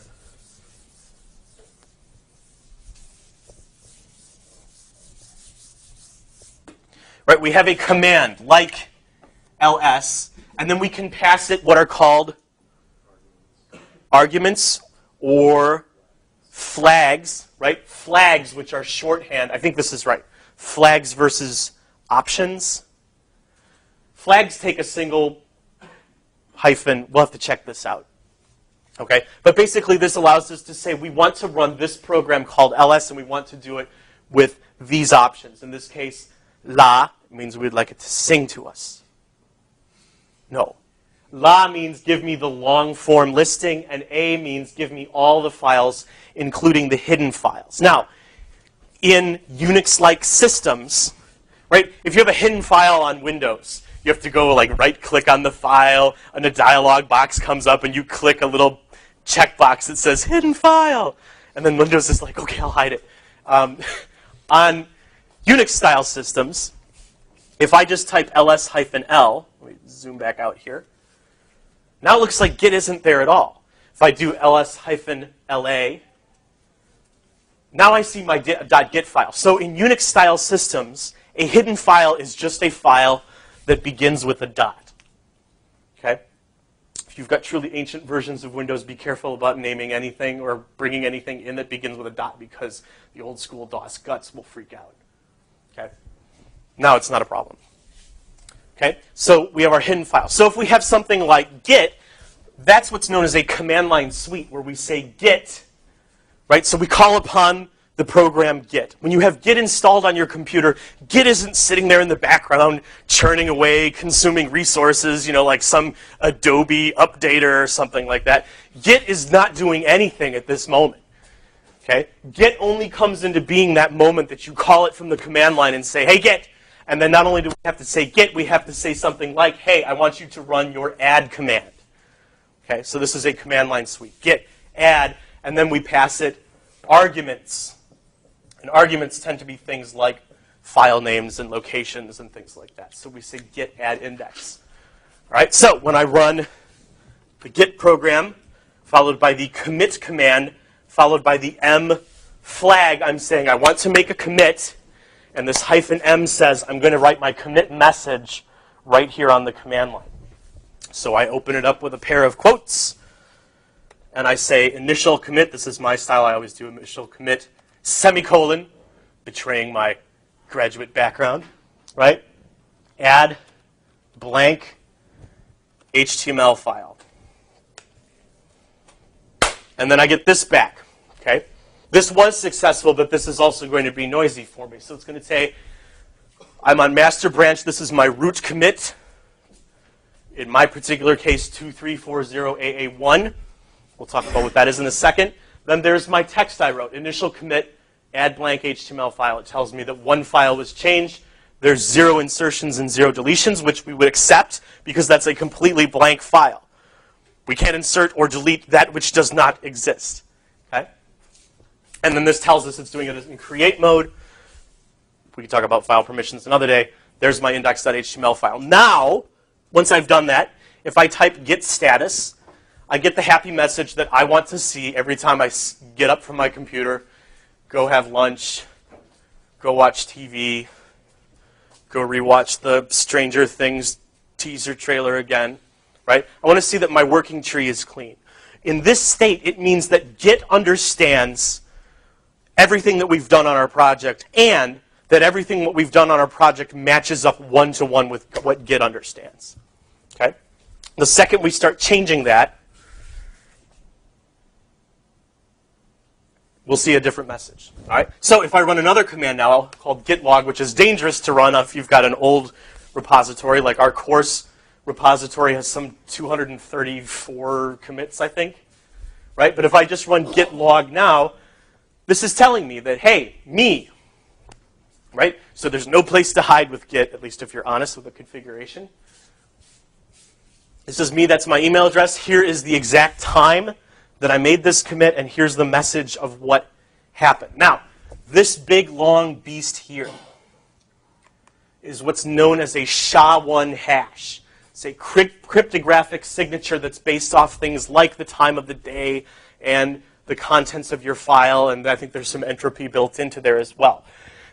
Speaker 1: Right, we have a command like ls, and then we can pass it what are called arguments or flags, right? Flags, which are shorthand. I think this is right. Flags versus options. Flags take a single hyphen. We'll have to check this out. Okay? But basically, this allows us to say we want to run this program called ls, and we want to do it with these options. In this case, la means we'd like it to sing to us. No. La means give me the long form listing, and A means give me all the files, including the hidden files. Now, in Unix-like systems, right, if you have a hidden file on Windows, you have to go like right-click on the file, and a dialog box comes up, and you click a little checkbox that says hidden file, and then Windows is like, okay, I'll hide it. On Unix-style systems, if I just type ls-l, let me zoom back out here. Now it looks like Git isn't there at all. If I do ls-la, now I see my .git file. So in Unix-style systems, a hidden file is just a file that begins with a dot. Okay? If you've got truly ancient versions of Windows, be careful about naming anything or bringing anything in that begins with a dot, because the old school DOS guts will freak out. Okay? Now it's not a problem. Okay? So we have our hidden file. So if we have something like Git, that's what's known as a command line suite, where we say Git, right? So we call upon the program Git. When you have Git installed on your computer, Git isn't sitting there in the background churning away, consuming resources, like some Adobe updater or something like that. Git is not doing anything at this moment. Okay? Git only comes into being that moment that you call it from the command line and say, hey, Git. And then not only do we have to say Git, we have to say something like, hey, I want you to run your add command. Okay, so this is a command line suite. Git, add, and then we pass it arguments. And arguments tend to be things like file names and locations and things like that. So we say git add index. All right, so when I run the Git program, followed by the commit command, followed by the M flag, I'm saying I want to make a commit. And this -m says I'm going to write my commit message right here on the command line. So I open it up with a pair of quotes, and I say initial commit. This is my style. I always do initial commit, semicolon, betraying my graduate background, right? Add blank HTML file. And then I get this back, okay? This was successful, but this is also going to be noisy for me. So it's going to say, I'm on master branch. This is my root commit. In my particular case, 2340AA1. We'll talk about what that is in a second. Then there's my text I wrote, initial commit add blank HTML file. It tells me that one file was changed. There's 0 insertions and 0 deletions, which we would accept because that's a completely blank file. We can't insert or delete that which does not exist. Okay? And then this tells us it's doing it in create mode. We can talk about file permissions another day. There's my index.html file. Now, once I've done that, if I type git status, I get the happy message that I want to see every time I get up from my computer, go have lunch, go watch TV, go rewatch the Stranger Things teaser trailer again, right? I want to see that my working tree is clean. In this state, it means that Git understands everything that we've done on our project and that everything what we've done on our project matches up one-to-one with what Git understands. Okay? The second we start changing that, we'll see a different message. All right? So if I run another command now called git log, which is dangerous to run if you've got an old repository, like our course repository has some 234 commits, I think. Right? But if I just run git log now, this is telling me that, hey, me, right? So there's no place to hide with Git, at least if you're honest with the configuration. This is me, that's my email address. Here is the exact time that I made this commit, and here's the message of what happened. Now, this big, long beast here is what's known as a SHA-1 hash. It's a cryptographic signature that's based off things like the time of the day and the contents of your file, and I think there's some entropy built into there as well.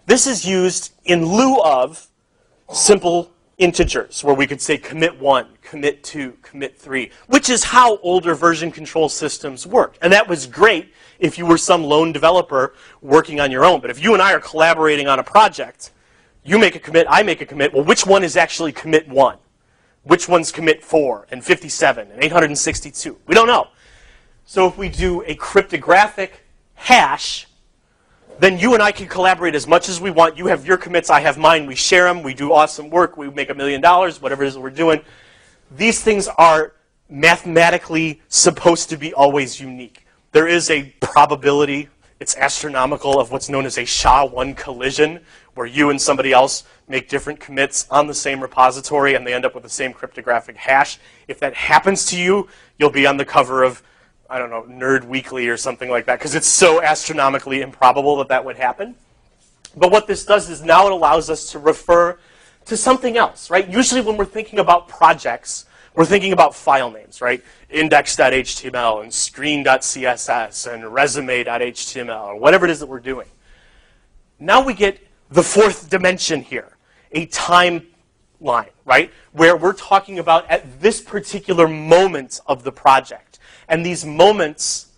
Speaker 1: This is used in lieu of simple integers, where we could say commit 1, commit 2, commit 3, which is how older version control systems worked. And that was great if you were some lone developer working on your own. But if you and I are collaborating on a project, you make a commit, I make a commit, well, which one is actually commit 1? Which one's commit 4 and 57 and 862? We don't know. So if we do a cryptographic hash, then you and I can collaborate as much as we want. You have your commits, I have mine. We share them. We do awesome work. We make $1 million, whatever it is that we're doing. These things are mathematically supposed to be always unique. There is a probability, it's astronomical, of what's known as a SHA-1 collision, where you and somebody else make different commits on the same repository and they end up with the same cryptographic hash. If that happens to you, you'll be on the cover of, I don't know, Nerd Weekly or something like that, because it's so astronomically improbable that that would happen. But what this does is now it allows us to refer to something else, right? Usually when we're thinking about projects, we're thinking about file names, right? Index.html and screen.css and resume.html or whatever it is that we're doing. Now we get the fourth dimension here, a timeline, right? Where we're talking about at this particular moment of the project. And these moments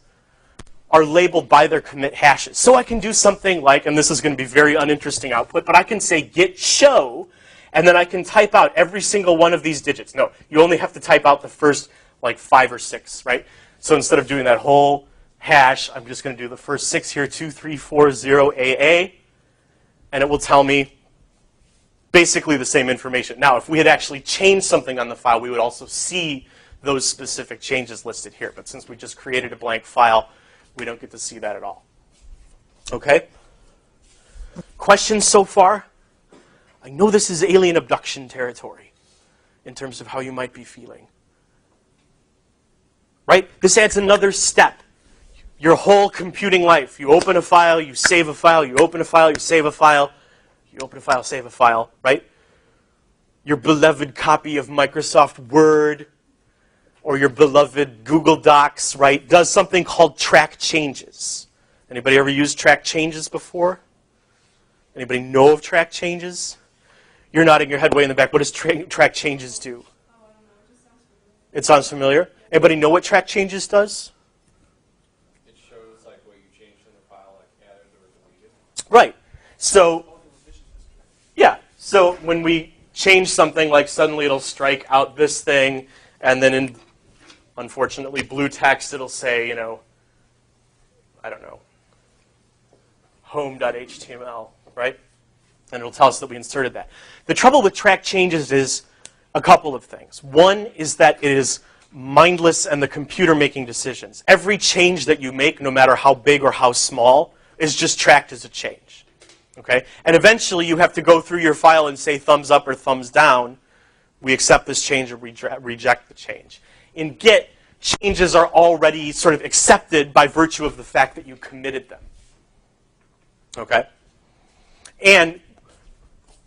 Speaker 1: are labeled by their commit hashes. So I can do something like, and this is going to be very uninteresting output, but I can say git show, and then I can type out every single one of these digits. No, you only have to type out the first like 5 or 6, right? So instead of doing that whole hash, I'm just going to do the first 6 here, 2340 AA, and it will tell me basically the same information. Now, if we had actually changed something on the file, we would also see those specific changes listed here. But since we just created a blank file, we don't get to see that at all. Okay? Questions so far? I know this is alien abduction territory in terms of how you might be feeling. Right? This adds another step. Your whole computing life. You open a file, you save a file, you open a file, you save a file, you open a file, save a file, right? Your beloved copy of Microsoft Word or your beloved Google Docs, right, does something called track changes. Anybody ever used track changes before? Anybody know of track changes? You're nodding your head way in the back. What does track changes do?
Speaker 5: Oh, I don't know. It just sounds familiar.
Speaker 1: It sounds familiar. Anybody know what track changes does?
Speaker 6: It shows like what you changed in the file, like added or deleted.
Speaker 1: Right. So, yeah. So when we change something, like suddenly it'll strike out this thing, and then in, unfortunately, blue text, it'll say, you know, I don't know, home.html, right? And it'll tell us that we inserted that. The trouble with track changes is a couple of things. One is that it is mindless and the computer making decisions. Every change that you make, no matter how big or how small, is just tracked as a change. Okay? And eventually you have to go through your file and say thumbs up or thumbs down. We accept this change or reject the change. In Git, changes are already sort of accepted by virtue of the fact that you committed them. Okay? And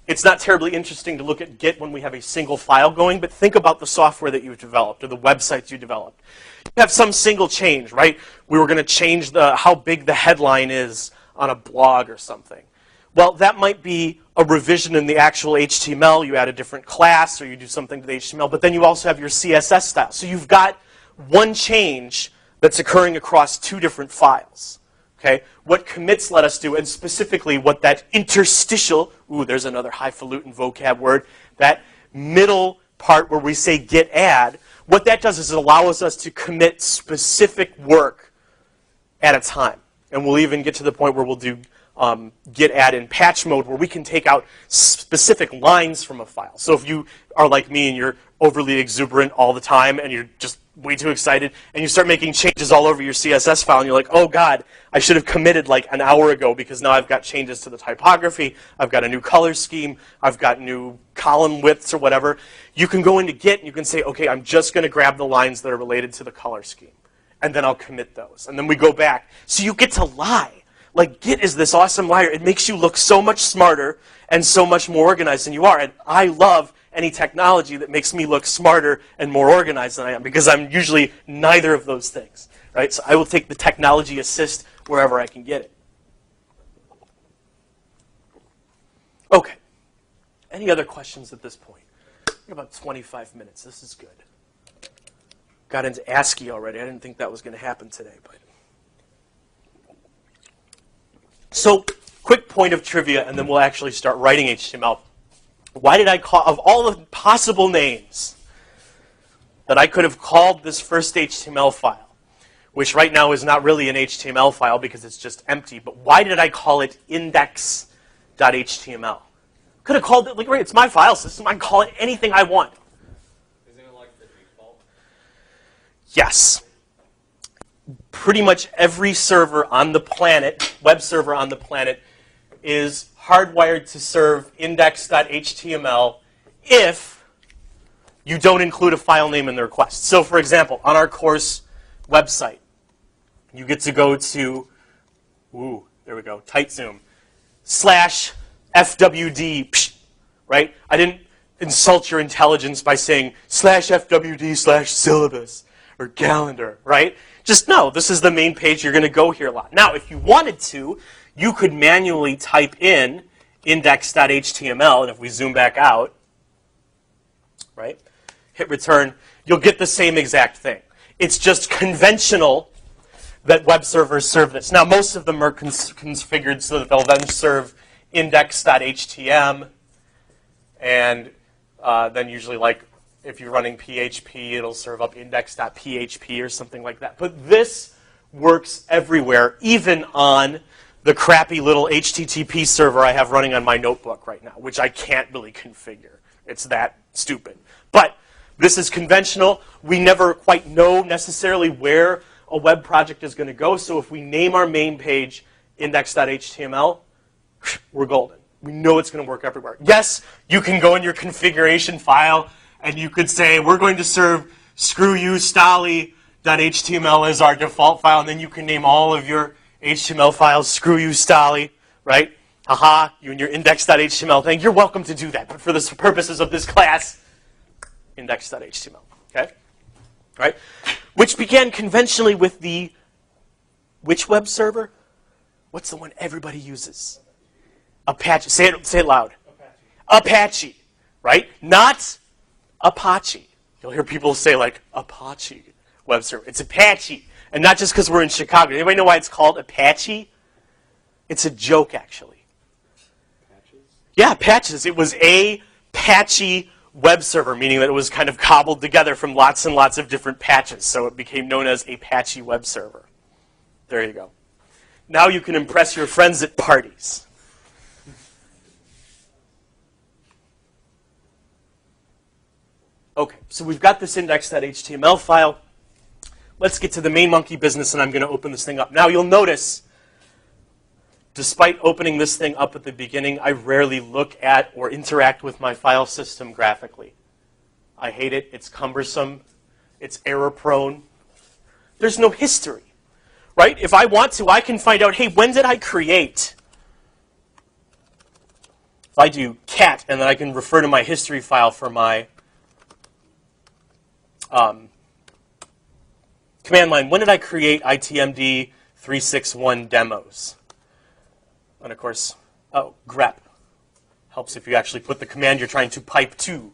Speaker 1: it's not terribly interesting to look at Git when we have a single file going, but think about the software that you've developed or the websites you developed. You have some single change, right? We were going to change how big the headline is on a blog or something. Well, that might be a revision in the actual HTML. You add a different class or you do something to the HTML, but then you also have your CSS style. So you've got one change that's occurring across two different files. Okay? What commits let us do, and specifically what that interstitial, ooh, there's another highfalutin vocab word, that middle part where we say git add, what that does is it allows us to commit specific work at a time. And we'll even get to the point where we'll do git add in patch mode where we can take out specific lines from a file. So if you are like me and you're overly exuberant all the time and you're just way too excited and you start making changes all over your CSS file and you're like, oh God, I should have committed like an hour ago because now I've got changes to the typography, I've got a new color scheme, I've got new column widths or whatever. You can go into Git and you can say, okay, I'm just going to grab the lines that are related to the color scheme and then I'll commit those. And then we go back. So you get to lie. Like, Git is this awesome liar. It makes you look so much smarter and so much more organized than you are. And I love any technology that makes me look smarter and more organized than I am because I'm usually neither of those things. Right? So I will take the technology assist wherever I can get it. Okay. Any other questions at this point? We're about 25 minutes. This is good. Got into ASCII already. I didn't think that was going to happen today, but. So, quick point of trivia, and then we'll actually start writing HTML. Why did I call, of all the possible names that I could have called this first HTML file, which right now is not really an HTML file because it's just empty, but why did I call it index.html? Could have called it, like, right, it's my file system. I can call it anything I want.
Speaker 6: Isn't it like the default?
Speaker 1: Yes. Pretty much every server on the planet, web server on the planet, is hardwired to serve index.html if you don't include a file name in the request. So for example, on our course website, you get to go to, ooh, there we go, tight zoom, /FWD, right? I didn't insult your intelligence by saying /FWD/syllabus or calendar, right? Just no, this is the main page. You're going to go here a lot. Now, if you wanted to, you could manually type in index.html, and if we zoom back out, right, hit return, you'll get the same exact thing. It's just conventional that web servers serve this. Now, most of them are configured so that they'll then serve index.htm, and then usually like if you're running PHP, it'll serve up index.php or something like that. But this works everywhere, even on the crappy little HTTP server I have running on my notebook right now, which I can't really configure. It's that stupid. But this is conventional. We never quite know necessarily where a web project is going to go. So if we name our main page index.html, we're golden. We know it's going to work everywhere. Yes, you can go in your configuration file and you could say, we're going to serve screwyoustali.html as our default file, and then you can name all of your HTML files screwyoustali, right? Haha, you and your index.html thing. You're welcome to do that, but for the purposes of this class, index.html, okay? Right? Which began conventionally with the, which web server? What's the one everybody uses? Apache. Say it loud. Apache, right? Not Apache. You'll hear people say like Apache web server. It's Apache. And not just because we're in Chicago. Anybody know why it's called Apache? It's a joke, actually.
Speaker 4: Patches?
Speaker 1: Yeah, patches. It was a patchy web server, meaning that it was kind of cobbled together from lots and lots of different patches. So it became known as a patchy web server. There you go. Now you can impress your friends at parties. Okay, so we've got this index.html file. Let's get to the main monkey business, and I'm going to open this thing up. Now you'll notice despite opening this thing up at the beginning, I rarely look at or interact with my file system graphically. I hate it. It's cumbersome. It's error-prone. There's no history, right? If I want to, I can find out, hey, when did I create? If I do cat, and then I can refer to my history file for my command line, when did I create ITMD 361 demos? And of course, grep helps if you actually put the command you're trying to pipe to,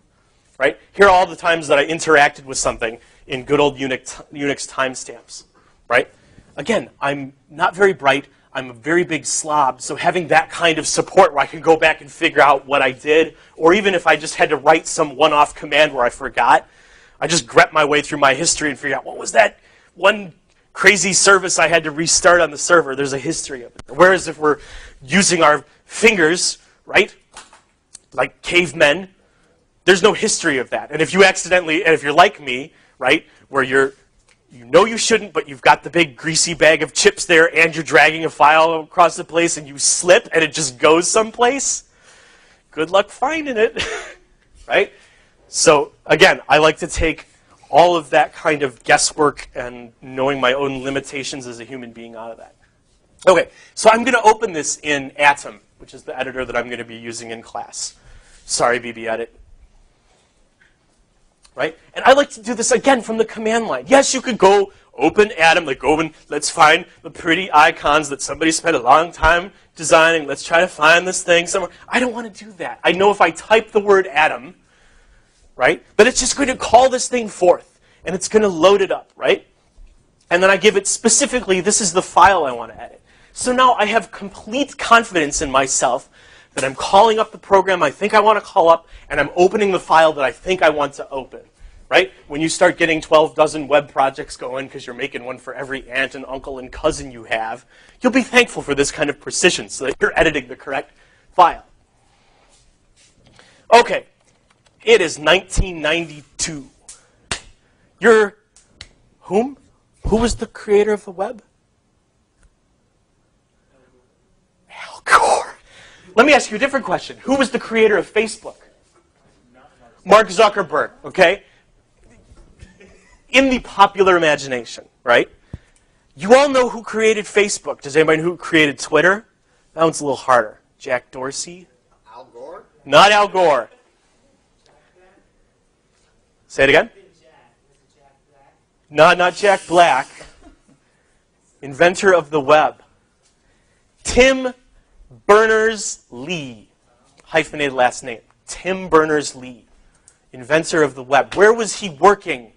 Speaker 1: right? Here are all the times that I interacted with something in good old Unix timestamps, right? Again, I'm not very bright. I'm a very big slob, so having that kind of support where I can go back and figure out what I did, or even if I just had to write some one-off command where I forgot, I just grep my way through my history and figure out what was that one crazy service I had to restart on the server. There's a history of it. Whereas if we're using our fingers, right, like cavemen, there's no history of that. And if you accidentally, and if you're like me, right, where you know you shouldn't, but you've got the big greasy bag of chips there and you're dragging a file across the place and you slip and it just goes someplace, good luck finding it, right? So again, I like to take all of that kind of guesswork and knowing my own limitations as a human being out of that. Okay, so I'm going to open this in Atom, which is the editor that I'm going to be using in class. Sorry, BBEdit. Right? And I like to do this again from the command line. Yes, you could go open Atom, like go and let's find the pretty icons that somebody spent a long time designing. Let's try to find this thing somewhere. I don't want to do that. I know if I type the word Atom, right, but it's just going to call this thing forth, and it's going to load it up, right? And then I give it specifically, this is the file I want to edit. So now I have complete confidence in myself that I'm calling up the program I think I want to call up, and I'm opening the file that I think I want to open, right? When you start getting 12 dozen web projects going because you're making one for every aunt and uncle and cousin you have, you'll be thankful for this kind of precision so that you're editing the correct file. Okay, it is 1992. You're whom? Who was the creator of the web? Al Gore. Let me ask you a different question. Who was the creator of Facebook? Mark Zuckerberg, okay? In the popular imagination, right? You all know who created Facebook. Does anybody know who created Twitter? That one's a little harder. Jack Dorsey?
Speaker 2: Al Gore?
Speaker 1: Not Al Gore. Say it again? No, not Jack Black. Inventor of the web. Tim Berners-Lee. Hyphenated last name. Tim Berners-Lee. Inventor of the web. Where was he working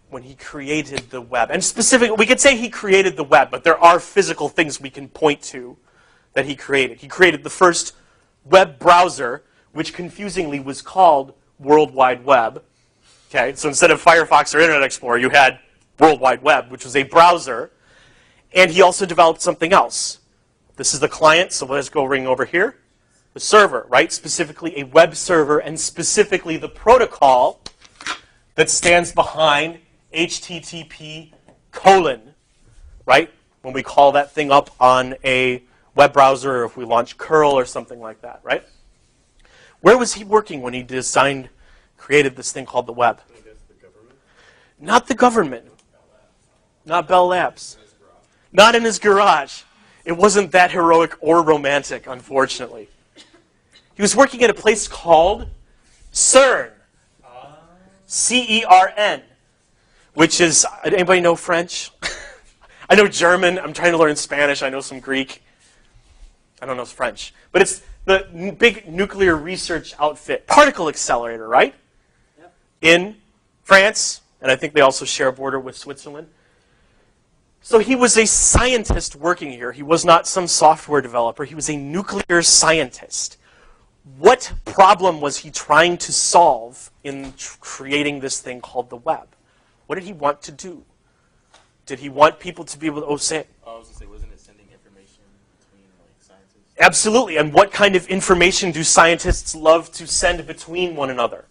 Speaker 1: when he created the web? And specifically, we could say he created the web, but there are physical things we can point to that he created. He created the first web browser, which confusingly was called World Wide Web. Okay, so instead of Firefox or Internet Explorer, you had World Wide Web, which was a browser. And he also developed something else. This is the client, so let's go ring over here. The server, right? Specifically a web server, and specifically the protocol that stands behind HTTP:, right? When we call that thing up on a web browser, or if we launch curl or something like that, right? Where was he working when he created this thing called the web?
Speaker 4: I guess the government?
Speaker 1: Not the government. Not Bell Labs. Not in his garage. It wasn't that heroic or romantic, unfortunately. He was working at a place called CERN. C-E-R-N. Which is, anybody know French? I know German. I'm trying to learn Spanish. I know some Greek. I don't know French. But it's the big nuclear research outfit. Particle accelerator, right?
Speaker 2: Yep.
Speaker 1: In France. And I think they also share a border with Switzerland. So he was a scientist working here. He was not some software developer. He was a nuclear scientist. What problem was he trying to solve in creating this thing called the web? What did he want to do? Did he want people to be able to, say it?
Speaker 6: I was going to say, wasn't it sending information between like scientists?
Speaker 1: Absolutely. And what kind of information do scientists love to send between one another?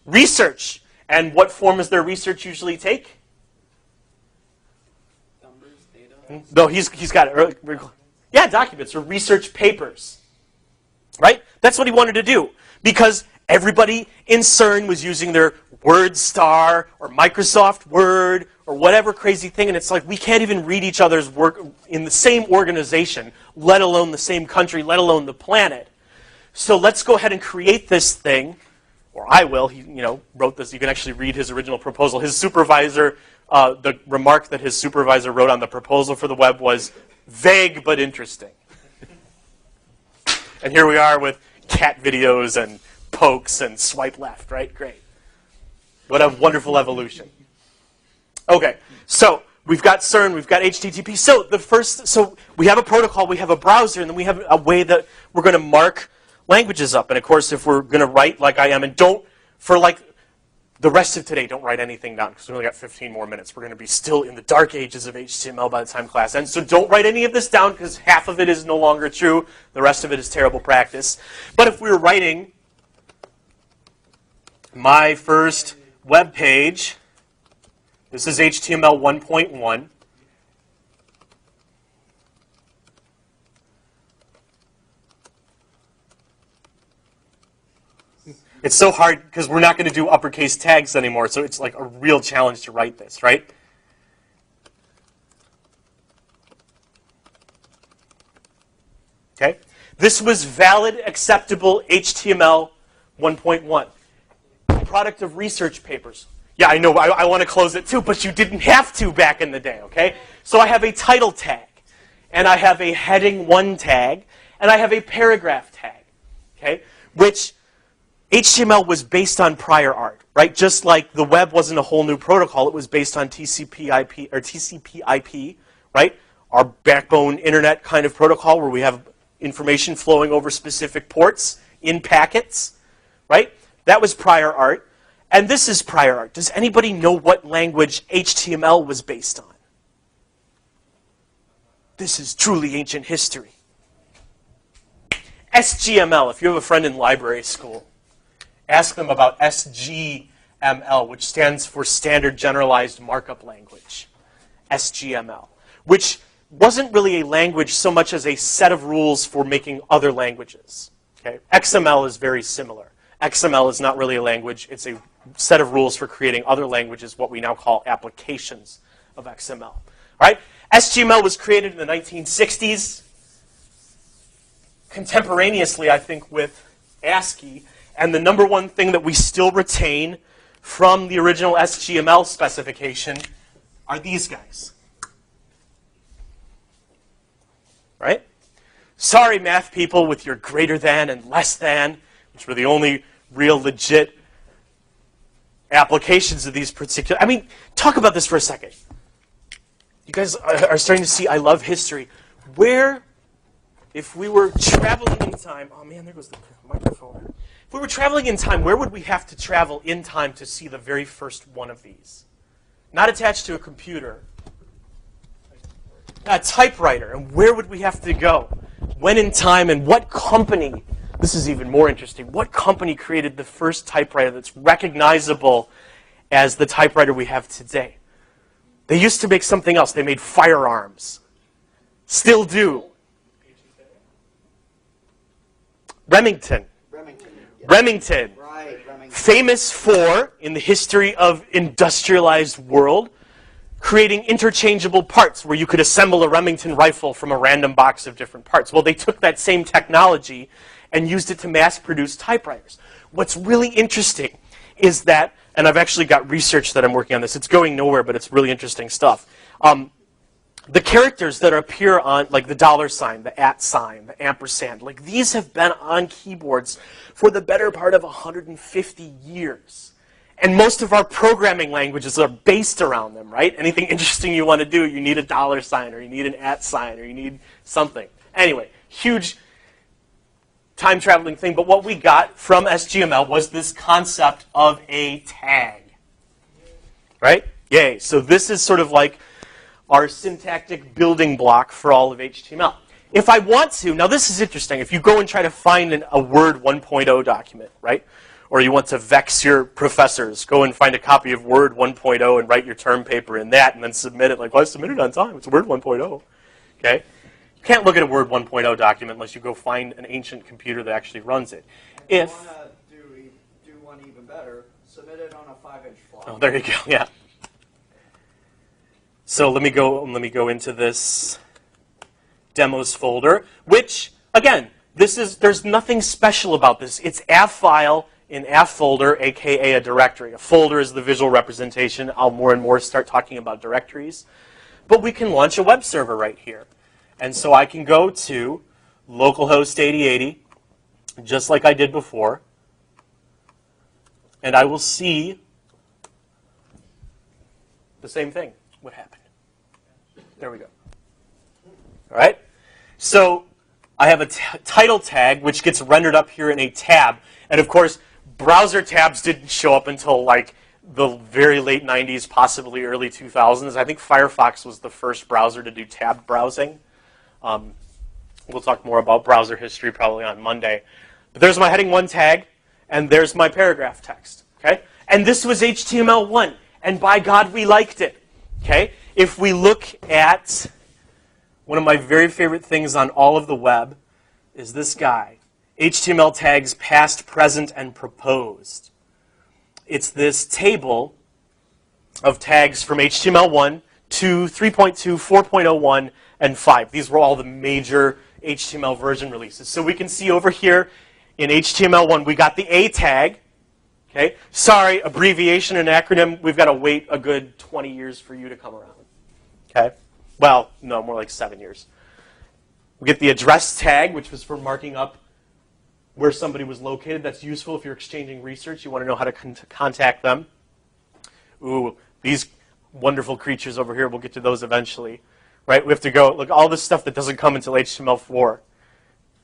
Speaker 1: Research. And what form does their research usually take?
Speaker 2: Numbers, data.
Speaker 1: No, he's got it. Yeah, documents or research papers. Right? That's what he wanted to do. Because everybody in CERN was using their WordStar or Microsoft Word or whatever crazy thing, and it's like we can't even read each other's work in the same organization, let alone the same country, let alone the planet. So let's go ahead and create this thing, or I will. He, wrote this. You can actually read his original proposal. His supervisor, the remark that his supervisor wrote on the proposal for the web was vague but interesting. And here we are with cat videos and pokes and swipe left, right? Great. What a wonderful evolution. Okay, so we've got CERN, we've got HTTP. So we have a protocol, we have a browser, and then we have a way that we're going to mark languages up. And of course, if we're going to write like I am, and don't, for like the rest of today, don't write anything down, because we only got 15 more minutes. We're going to be still in the dark ages of HTML by the time class ends. So don't write any of this down, because half of it is no longer true. The rest of it is terrible practice. But if we were writing my first web page, this is HTML 1.1. It's so hard because we're not going to do uppercase tags anymore, so it's like a real challenge to write this, right? Okay? This was valid, acceptable HTML 1.1. Product of research papers. Yeah, I know, I want to close it too, but you didn't have to back in the day, okay? So I have a title tag, and I have a heading 1 tag, and I have a paragraph tag, okay? Which HTML was based on prior art, right? Just like the web wasn't a whole new protocol, it was based on TCP/IP, right? Our backbone internet kind of protocol where we have information flowing over specific ports in packets, right? That was prior art. And this is prior art. Does anybody know what language HTML was based on? This is truly ancient history. SGML, if you have a friend in library school, ask them about SGML, which stands for Standard Generalized Markup Language. SGML, which wasn't really a language so much as a set of rules for making other languages. Okay? XML is very similar. XML is not really a language. It's a set of rules for creating other languages, what we now call applications of XML. All right? SGML was created in the 1960s, contemporaneously, I think, with ASCII. And the number one thing that we still retain from the original SGML specification are these guys. Right? Sorry, math people, with your greater than and less than, which were the only real legit applications of these particular... I mean, talk about this for a second. You guys are starting to see I love history. Where, if we were traveling in time... Oh, man, there goes the microphone. If we were traveling in time, where would we have to travel in time to see the very first one of these? Not attached to a computer. A typewriter. And where would we have to go? When in time and what company... This is even more interesting. What company created the first typewriter that's recognizable as the typewriter we have today? They used to make something else. They made firearms. Still do. Remington. Remington.
Speaker 2: Right, Remington.
Speaker 1: Famous for, in the history of industrialized world, creating interchangeable parts where you could assemble a Remington rifle from a random box of different parts. Well, they took that same technology and used it to mass-produce typewriters. What's really interesting is that, and I've actually got research that I'm working on this. It's going nowhere, but it's really interesting stuff. The characters that appear on, like the $sign, the @ sign, the ampersand, like these have been on keyboards for the better part of 150 years. And most of our programming languages are based around them, right? Anything interesting you want to do, you need a $sign, or you need an @ sign, or you need something. Anyway, huge time-traveling thing, but what we got from SGML was this concept of a tag. Right? Yay. So this is sort of like our syntactic building block for all of HTML. If I want to, now this is interesting, if you go and try to find a Word 1.0 document, right? Or you want to vex your professors, go and find a copy of Word 1.0 and write your term paper in that and then submit it like, well, I submitted on time, it's Word 1.0. Okay? You can't look at a Word 1.0 document unless you go find an ancient computer that actually runs it.
Speaker 2: If you want to do one even better, submit it on a 5-inch file.
Speaker 1: Oh, there you go. Yeah. So let me go into this demos folder, which again, there's nothing special about this. It's AV file in AV folder, aka a directory. A folder is the visual representation. I'll more and more start talking about directories. But we can launch a web server right here. And so I can go to localhost 8080, just like I did before, and I will see the same thing. What happened? There we go. All right. So I have a title tag, which gets rendered up here in a tab. And of course, browser tabs didn't show up until like the very late 90s, possibly early 2000s. I think Firefox was the first browser to do tab browsing. We'll talk more about browser history probably on Monday. But there's my heading 1 tag, and there's my paragraph text. Okay? And this was HTML1, and by God, we liked it. Okay? If we look at one of my very favorite things on all of the web is this guy, HTML tags past, present, and proposed. It's this table of tags from HTML1 to 3.2, 4.01, and 5. These were all the major HTML version releases. So we can see over here in HTML1, we got the A tag. Okay? Sorry, abbreviation and acronym, we've got to wait a good 20 years for you to come around. Okay? Well, no, more like 7 years. We get the address tag, which was for marking up where somebody was located. That's useful if you're exchanging research. You want to know how to contact them. Ooh, these wonderful creatures over here, we'll get to those eventually. Right? We have to go, look, all this stuff that doesn't come until HTML4.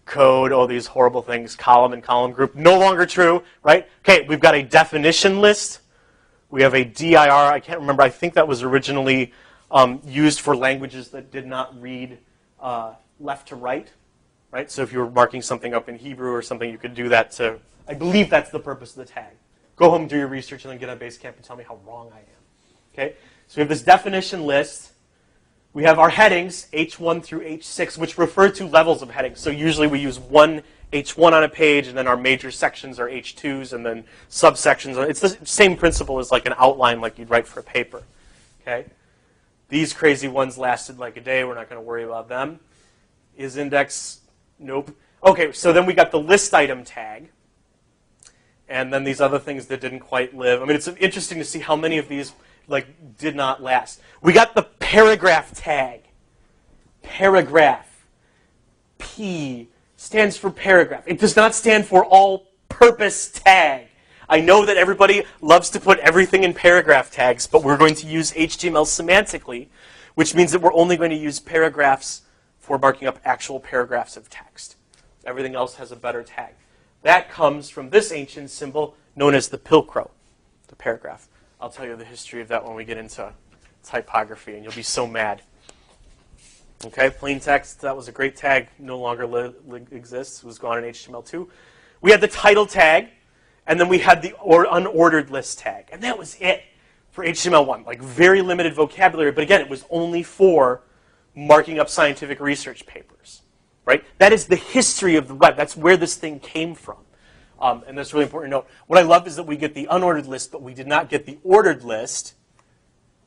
Speaker 1: Code, all these horrible things, column and column group, no longer true, right? Okay, we've got a definition list. We have a DIR, I can't remember, I think that was originally used for languages that did not read left to right, right? So if you were marking something up in Hebrew or something, you could do that to, I believe that's the purpose of the tag. Go home, do your research, and then get on Basecamp and tell me how wrong I am. Okay, so we have this definition list. We have our headings, H1 through H6, which refer to levels of headings. So usually we use one H1 on a page, and then our major sections are H2s, and then subsections. It's the same principle as like an outline like you'd write for a paper. Okay? These crazy ones lasted like a day. We're not going to worry about them. Is index? Nope. Okay, so then we got the list item tag, and then these other things that didn't quite live. I mean, it's interesting to see how many of these did not last. We got the paragraph tag. Paragraph. P stands for paragraph. It does not stand for all-purpose tag. I know that everybody loves to put everything in paragraph tags, but we're going to use HTML semantically, which means that we're only going to use paragraphs for marking up actual paragraphs of text. Everything else has a better tag. That comes from this ancient symbol known as the pilcrow, the paragraph. I'll tell you the history of that when we get into typography, and you'll be so mad. Okay, plain text, that was a great tag, no longer exists. It was gone in HTML2. We had the title tag, and then we had the unordered list tag. And that was it for HTML1. Like, very limited vocabulary, but again, it was only for marking up scientific research papers. Right? That is the history of the web. That's where this thing came from. And that's really important to note. What I love is that we get the unordered list, but we did not get the ordered list,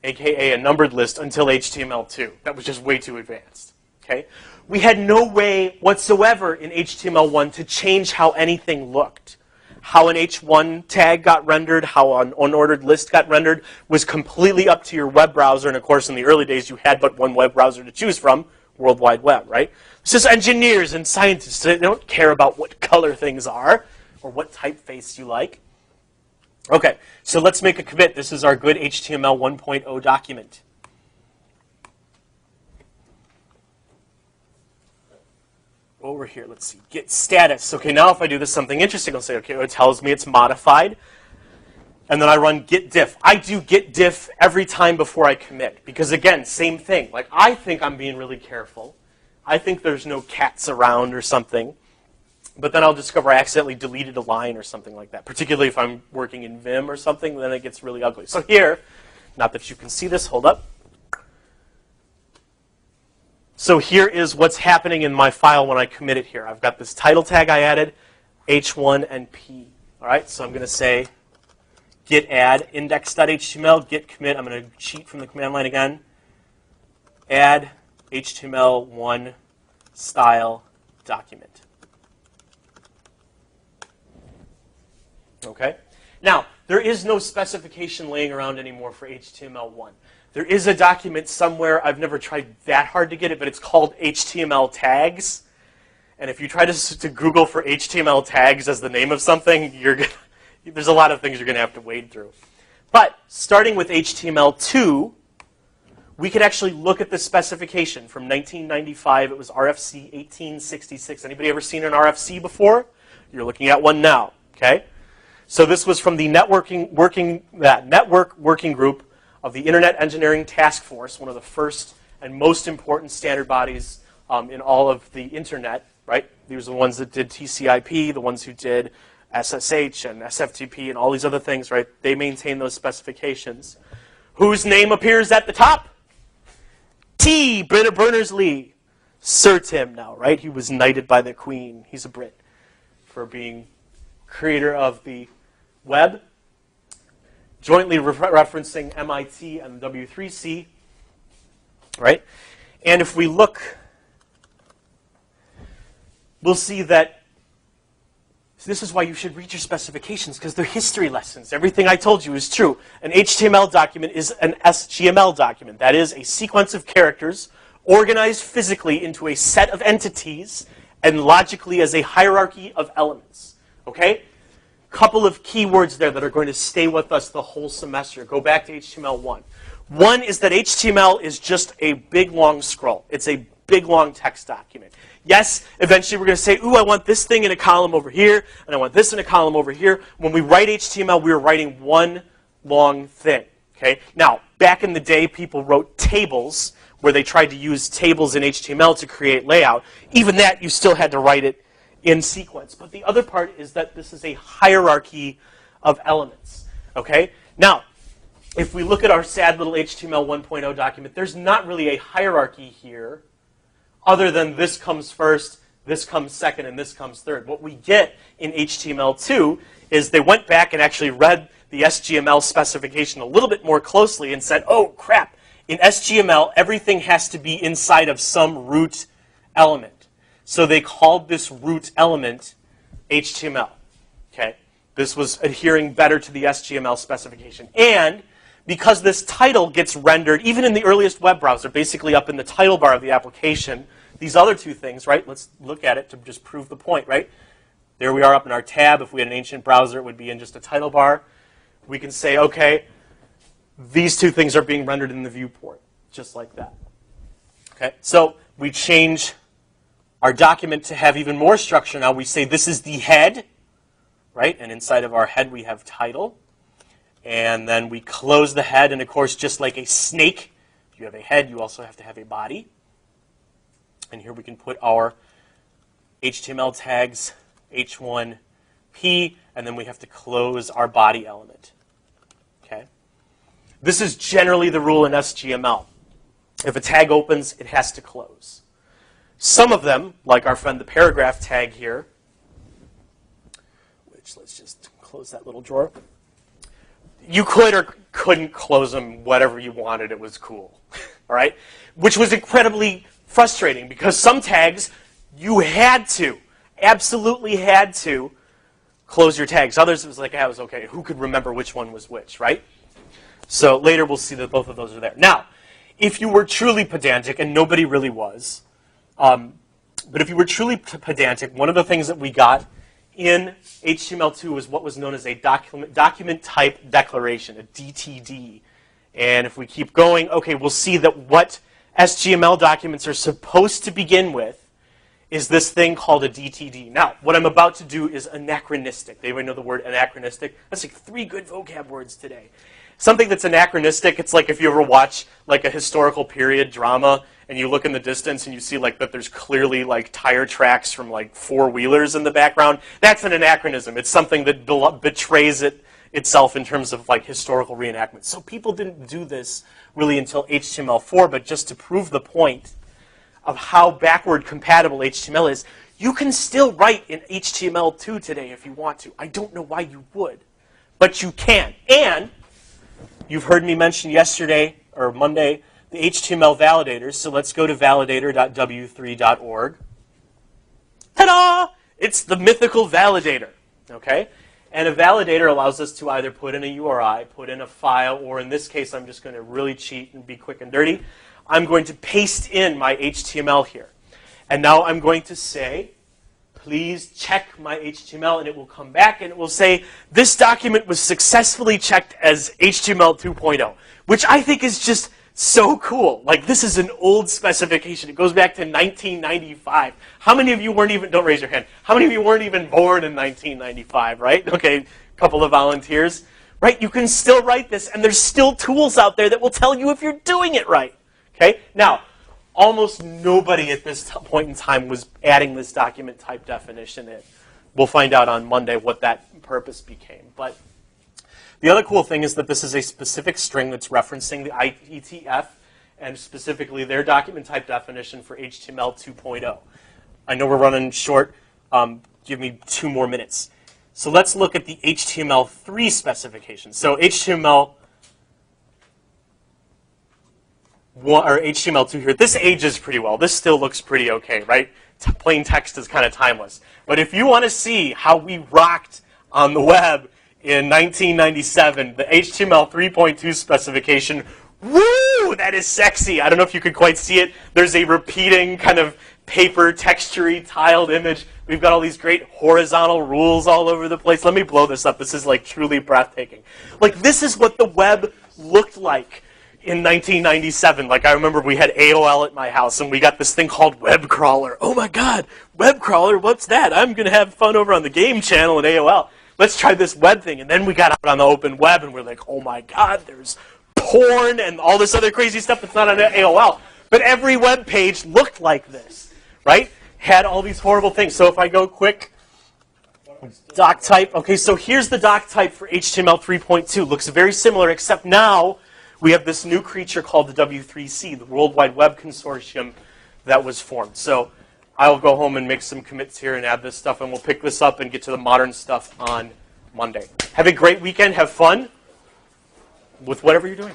Speaker 1: aka a numbered list, until HTML2. That was just way too advanced. Okay? We had no way whatsoever in HTML1 to change how anything looked. How an H1 tag got rendered, how an unordered list got rendered, was completely up to your web browser. And of course, in the early days, you had but one web browser to choose from, World Wide Web, right? This is engineers and scientists. They don't care about what color things are or what typeface you like. Okay, so let's make a commit. This is our good HTML 1.0 document. Over here, let's see, get status. Okay, now if I do this something interesting, I'll say, okay, it tells me it's modified. And then I run git diff. I do git diff every time before I commit. Because again, same thing. Like, I think I'm being really careful. I think there's no cats around or something. But then I'll discover I accidentally deleted a line or something like that. Particularly if I'm working in Vim or something, then it gets really ugly. So here, not that you can see this, hold up. So here is what's happening in my file when I commit it here. I've got this title tag I added, h1 and p. All right, so I'm going to say git add index.html, git commit. I'm going to cheat from the command line again. Add HTML1 style document. Okay? Now, there is no specification laying around anymore for HTML1. There is a document somewhere. I've never tried that hard to get it, but it's called HTML tags. And if you try to Google for HTML tags as the name of something, there's a lot of things you're going to have to wade through. But starting with HTML2, we could actually look at the specification from 1995. It was RFC 1866. Anybody ever seen an RFC before? You're looking at one now. Okay? So this was from the network working group of the Internet Engineering Task Force, one of the first and most important standard bodies in all of the Internet, right? These are the ones that did TCP, the ones who did SSH and SFTP and all these other things, right? They maintain those specifications. Whose name appears at the top? T. Berners-Lee. Sir Tim now, right? He was knighted by the Queen. He's a Brit for being creator of the web, jointly referencing MIT and W3C, right? And if we look, we'll see that this is why you should read your specifications, because they're history lessons. Everything I told you is true. An HTML document is an SGML document. That is a sequence of characters organized physically into a set of entities and logically as a hierarchy of elements. Okay? Couple of keywords there that are going to stay with us the whole semester. Go back to HTML1. One is that HTML is just a big, long scroll. It's a big, long text document. Yes, eventually we're going to say, ooh, I want this thing in a column over here, and I want this in a column over here. When we write HTML, we're writing one long thing. Okay? Now, back in the day, people wrote tables, where they tried to use tables in HTML to create layout. Even that, you still had to write it in sequence. But the other part is that this is a hierarchy of elements. Okay? Now, if we look at our sad little HTML 1.0 document, there's not really a hierarchy here other than this comes first, this comes second, and this comes third. What we get in HTML2 is they went back and actually read the SGML specification a little bit more closely and said, oh, crap, in SGML, everything has to be inside of some root element. So they called this root element HTML. Okay? This was adhering better to the SGML specification. And because this title gets rendered, even in the earliest web browser, basically up in the title bar of the application, these other two things, right? Let's look at it to just prove the point, right? There we are up in our tab. If we had an ancient browser, it would be in just a title bar. We can say, okay, these two things are being rendered in the viewport, just like that. Okay, so we change our document to have even more structure now. We say this is the head, right? And inside of our head we have title. And then we close the head, and of course, just like a snake, if you have a head, you also have to have a body. And here we can put our HTML tags, h1p, and then we have to close our body element. Okay? This is generally the rule in SGML. If a tag opens, it has to close. Some of them, like our friend the paragraph tag here, which let's just close that little drawer. You could or couldn't close them whatever you wanted. It was cool. All right? Which was incredibly frustrating because some tags you had to, absolutely had to, close your tags. Others it was like, it was okay. Who could remember which one was which, right? So later we'll see that both of those are there. Now, if you were truly pedantic, and nobody really was, but if you were truly pedantic, one of the things that we got in HTML2 was what was known as a document type declaration, a DTD. And if we keep going, okay, we'll see that what SGML documents are supposed to begin with is this thing called a DTD. Now, what I'm about to do is anachronistic. Anybody know the word anachronistic? That's like 3 good vocab words today. Something that's anachronistic, it's like if you ever watch like a historical period drama and you look in the distance and you see like that there's clearly like tire tracks from like 4-wheelers in the background. That's an anachronism. It's something that betrays itself in terms of like historical reenactment. So people didn't do this really until HTML4, but just to prove the point, of how backward compatible HTML is, you can still write in HTML2 today if you want to. I don't know why you would, but you can. And you've heard me mention yesterday or Monday the HTML validators. So let's go to validator.w3.org. Ta-da! It's the mythical validator. Okay? And a validator allows us to either put in a URI, put in a file, or in this case, I'm just going to really cheat and be quick and dirty. I'm going to paste in my HTML here. And now I'm going to say, please check my HTML, and it will come back and it will say, this document was successfully checked as HTML 2.0, which I think is just so cool. Like, this is an old specification. It goes back to 1995. How many of you weren't even, don't raise your hand, how many of you weren't even born in 1995, right? Okay, a couple of volunteers. Right, you can still write this, and there's still tools out there that will tell you if you're doing it right. Okay, now, almost nobody at this point in time was adding this document type definition in. We'll find out on Monday what that purpose became. But the other cool thing is that this is a specific string that's referencing the IETF and specifically their document type definition for HTML 2.0. I know we're running short. Give me 2 more minutes. So let's look at the HTML3 specification. So HTML1 or HTML2 here, this ages pretty well. This still looks pretty okay, right? Plain text is kind of timeless. But if you want to see how we rocked on the web in 1997, the HTML 3.2 specification, woo, that is sexy. I don't know if you could quite see it. There's a repeating kind of paper texture-y tiled image. We've got all these great horizontal rules all over the place. Let me blow this up. This is like truly breathtaking. Like, this is what the web looked like in 1997. Like, I remember we had AOL at my house, and we got this thing called Web Crawler. Oh my God, Web Crawler, what's that? I'm going to have fun over on the game channel at AOL. Let's try this web thing. And then we got out on the open web, and we're like, oh my God, there's porn and all this other crazy stuff that's not on AOL. But every web page looked like this, right? Had all these horrible things. So if I go quick, doc type. Okay, so here's the doc type for HTML 3.2. Looks very similar, except now we have this new creature called the W3C, the World Wide Web Consortium that was formed. So I'll go home and make some commits here and add this stuff, and we'll pick this up and get to the modern stuff on Monday. Have a great weekend. Have fun with whatever you're doing.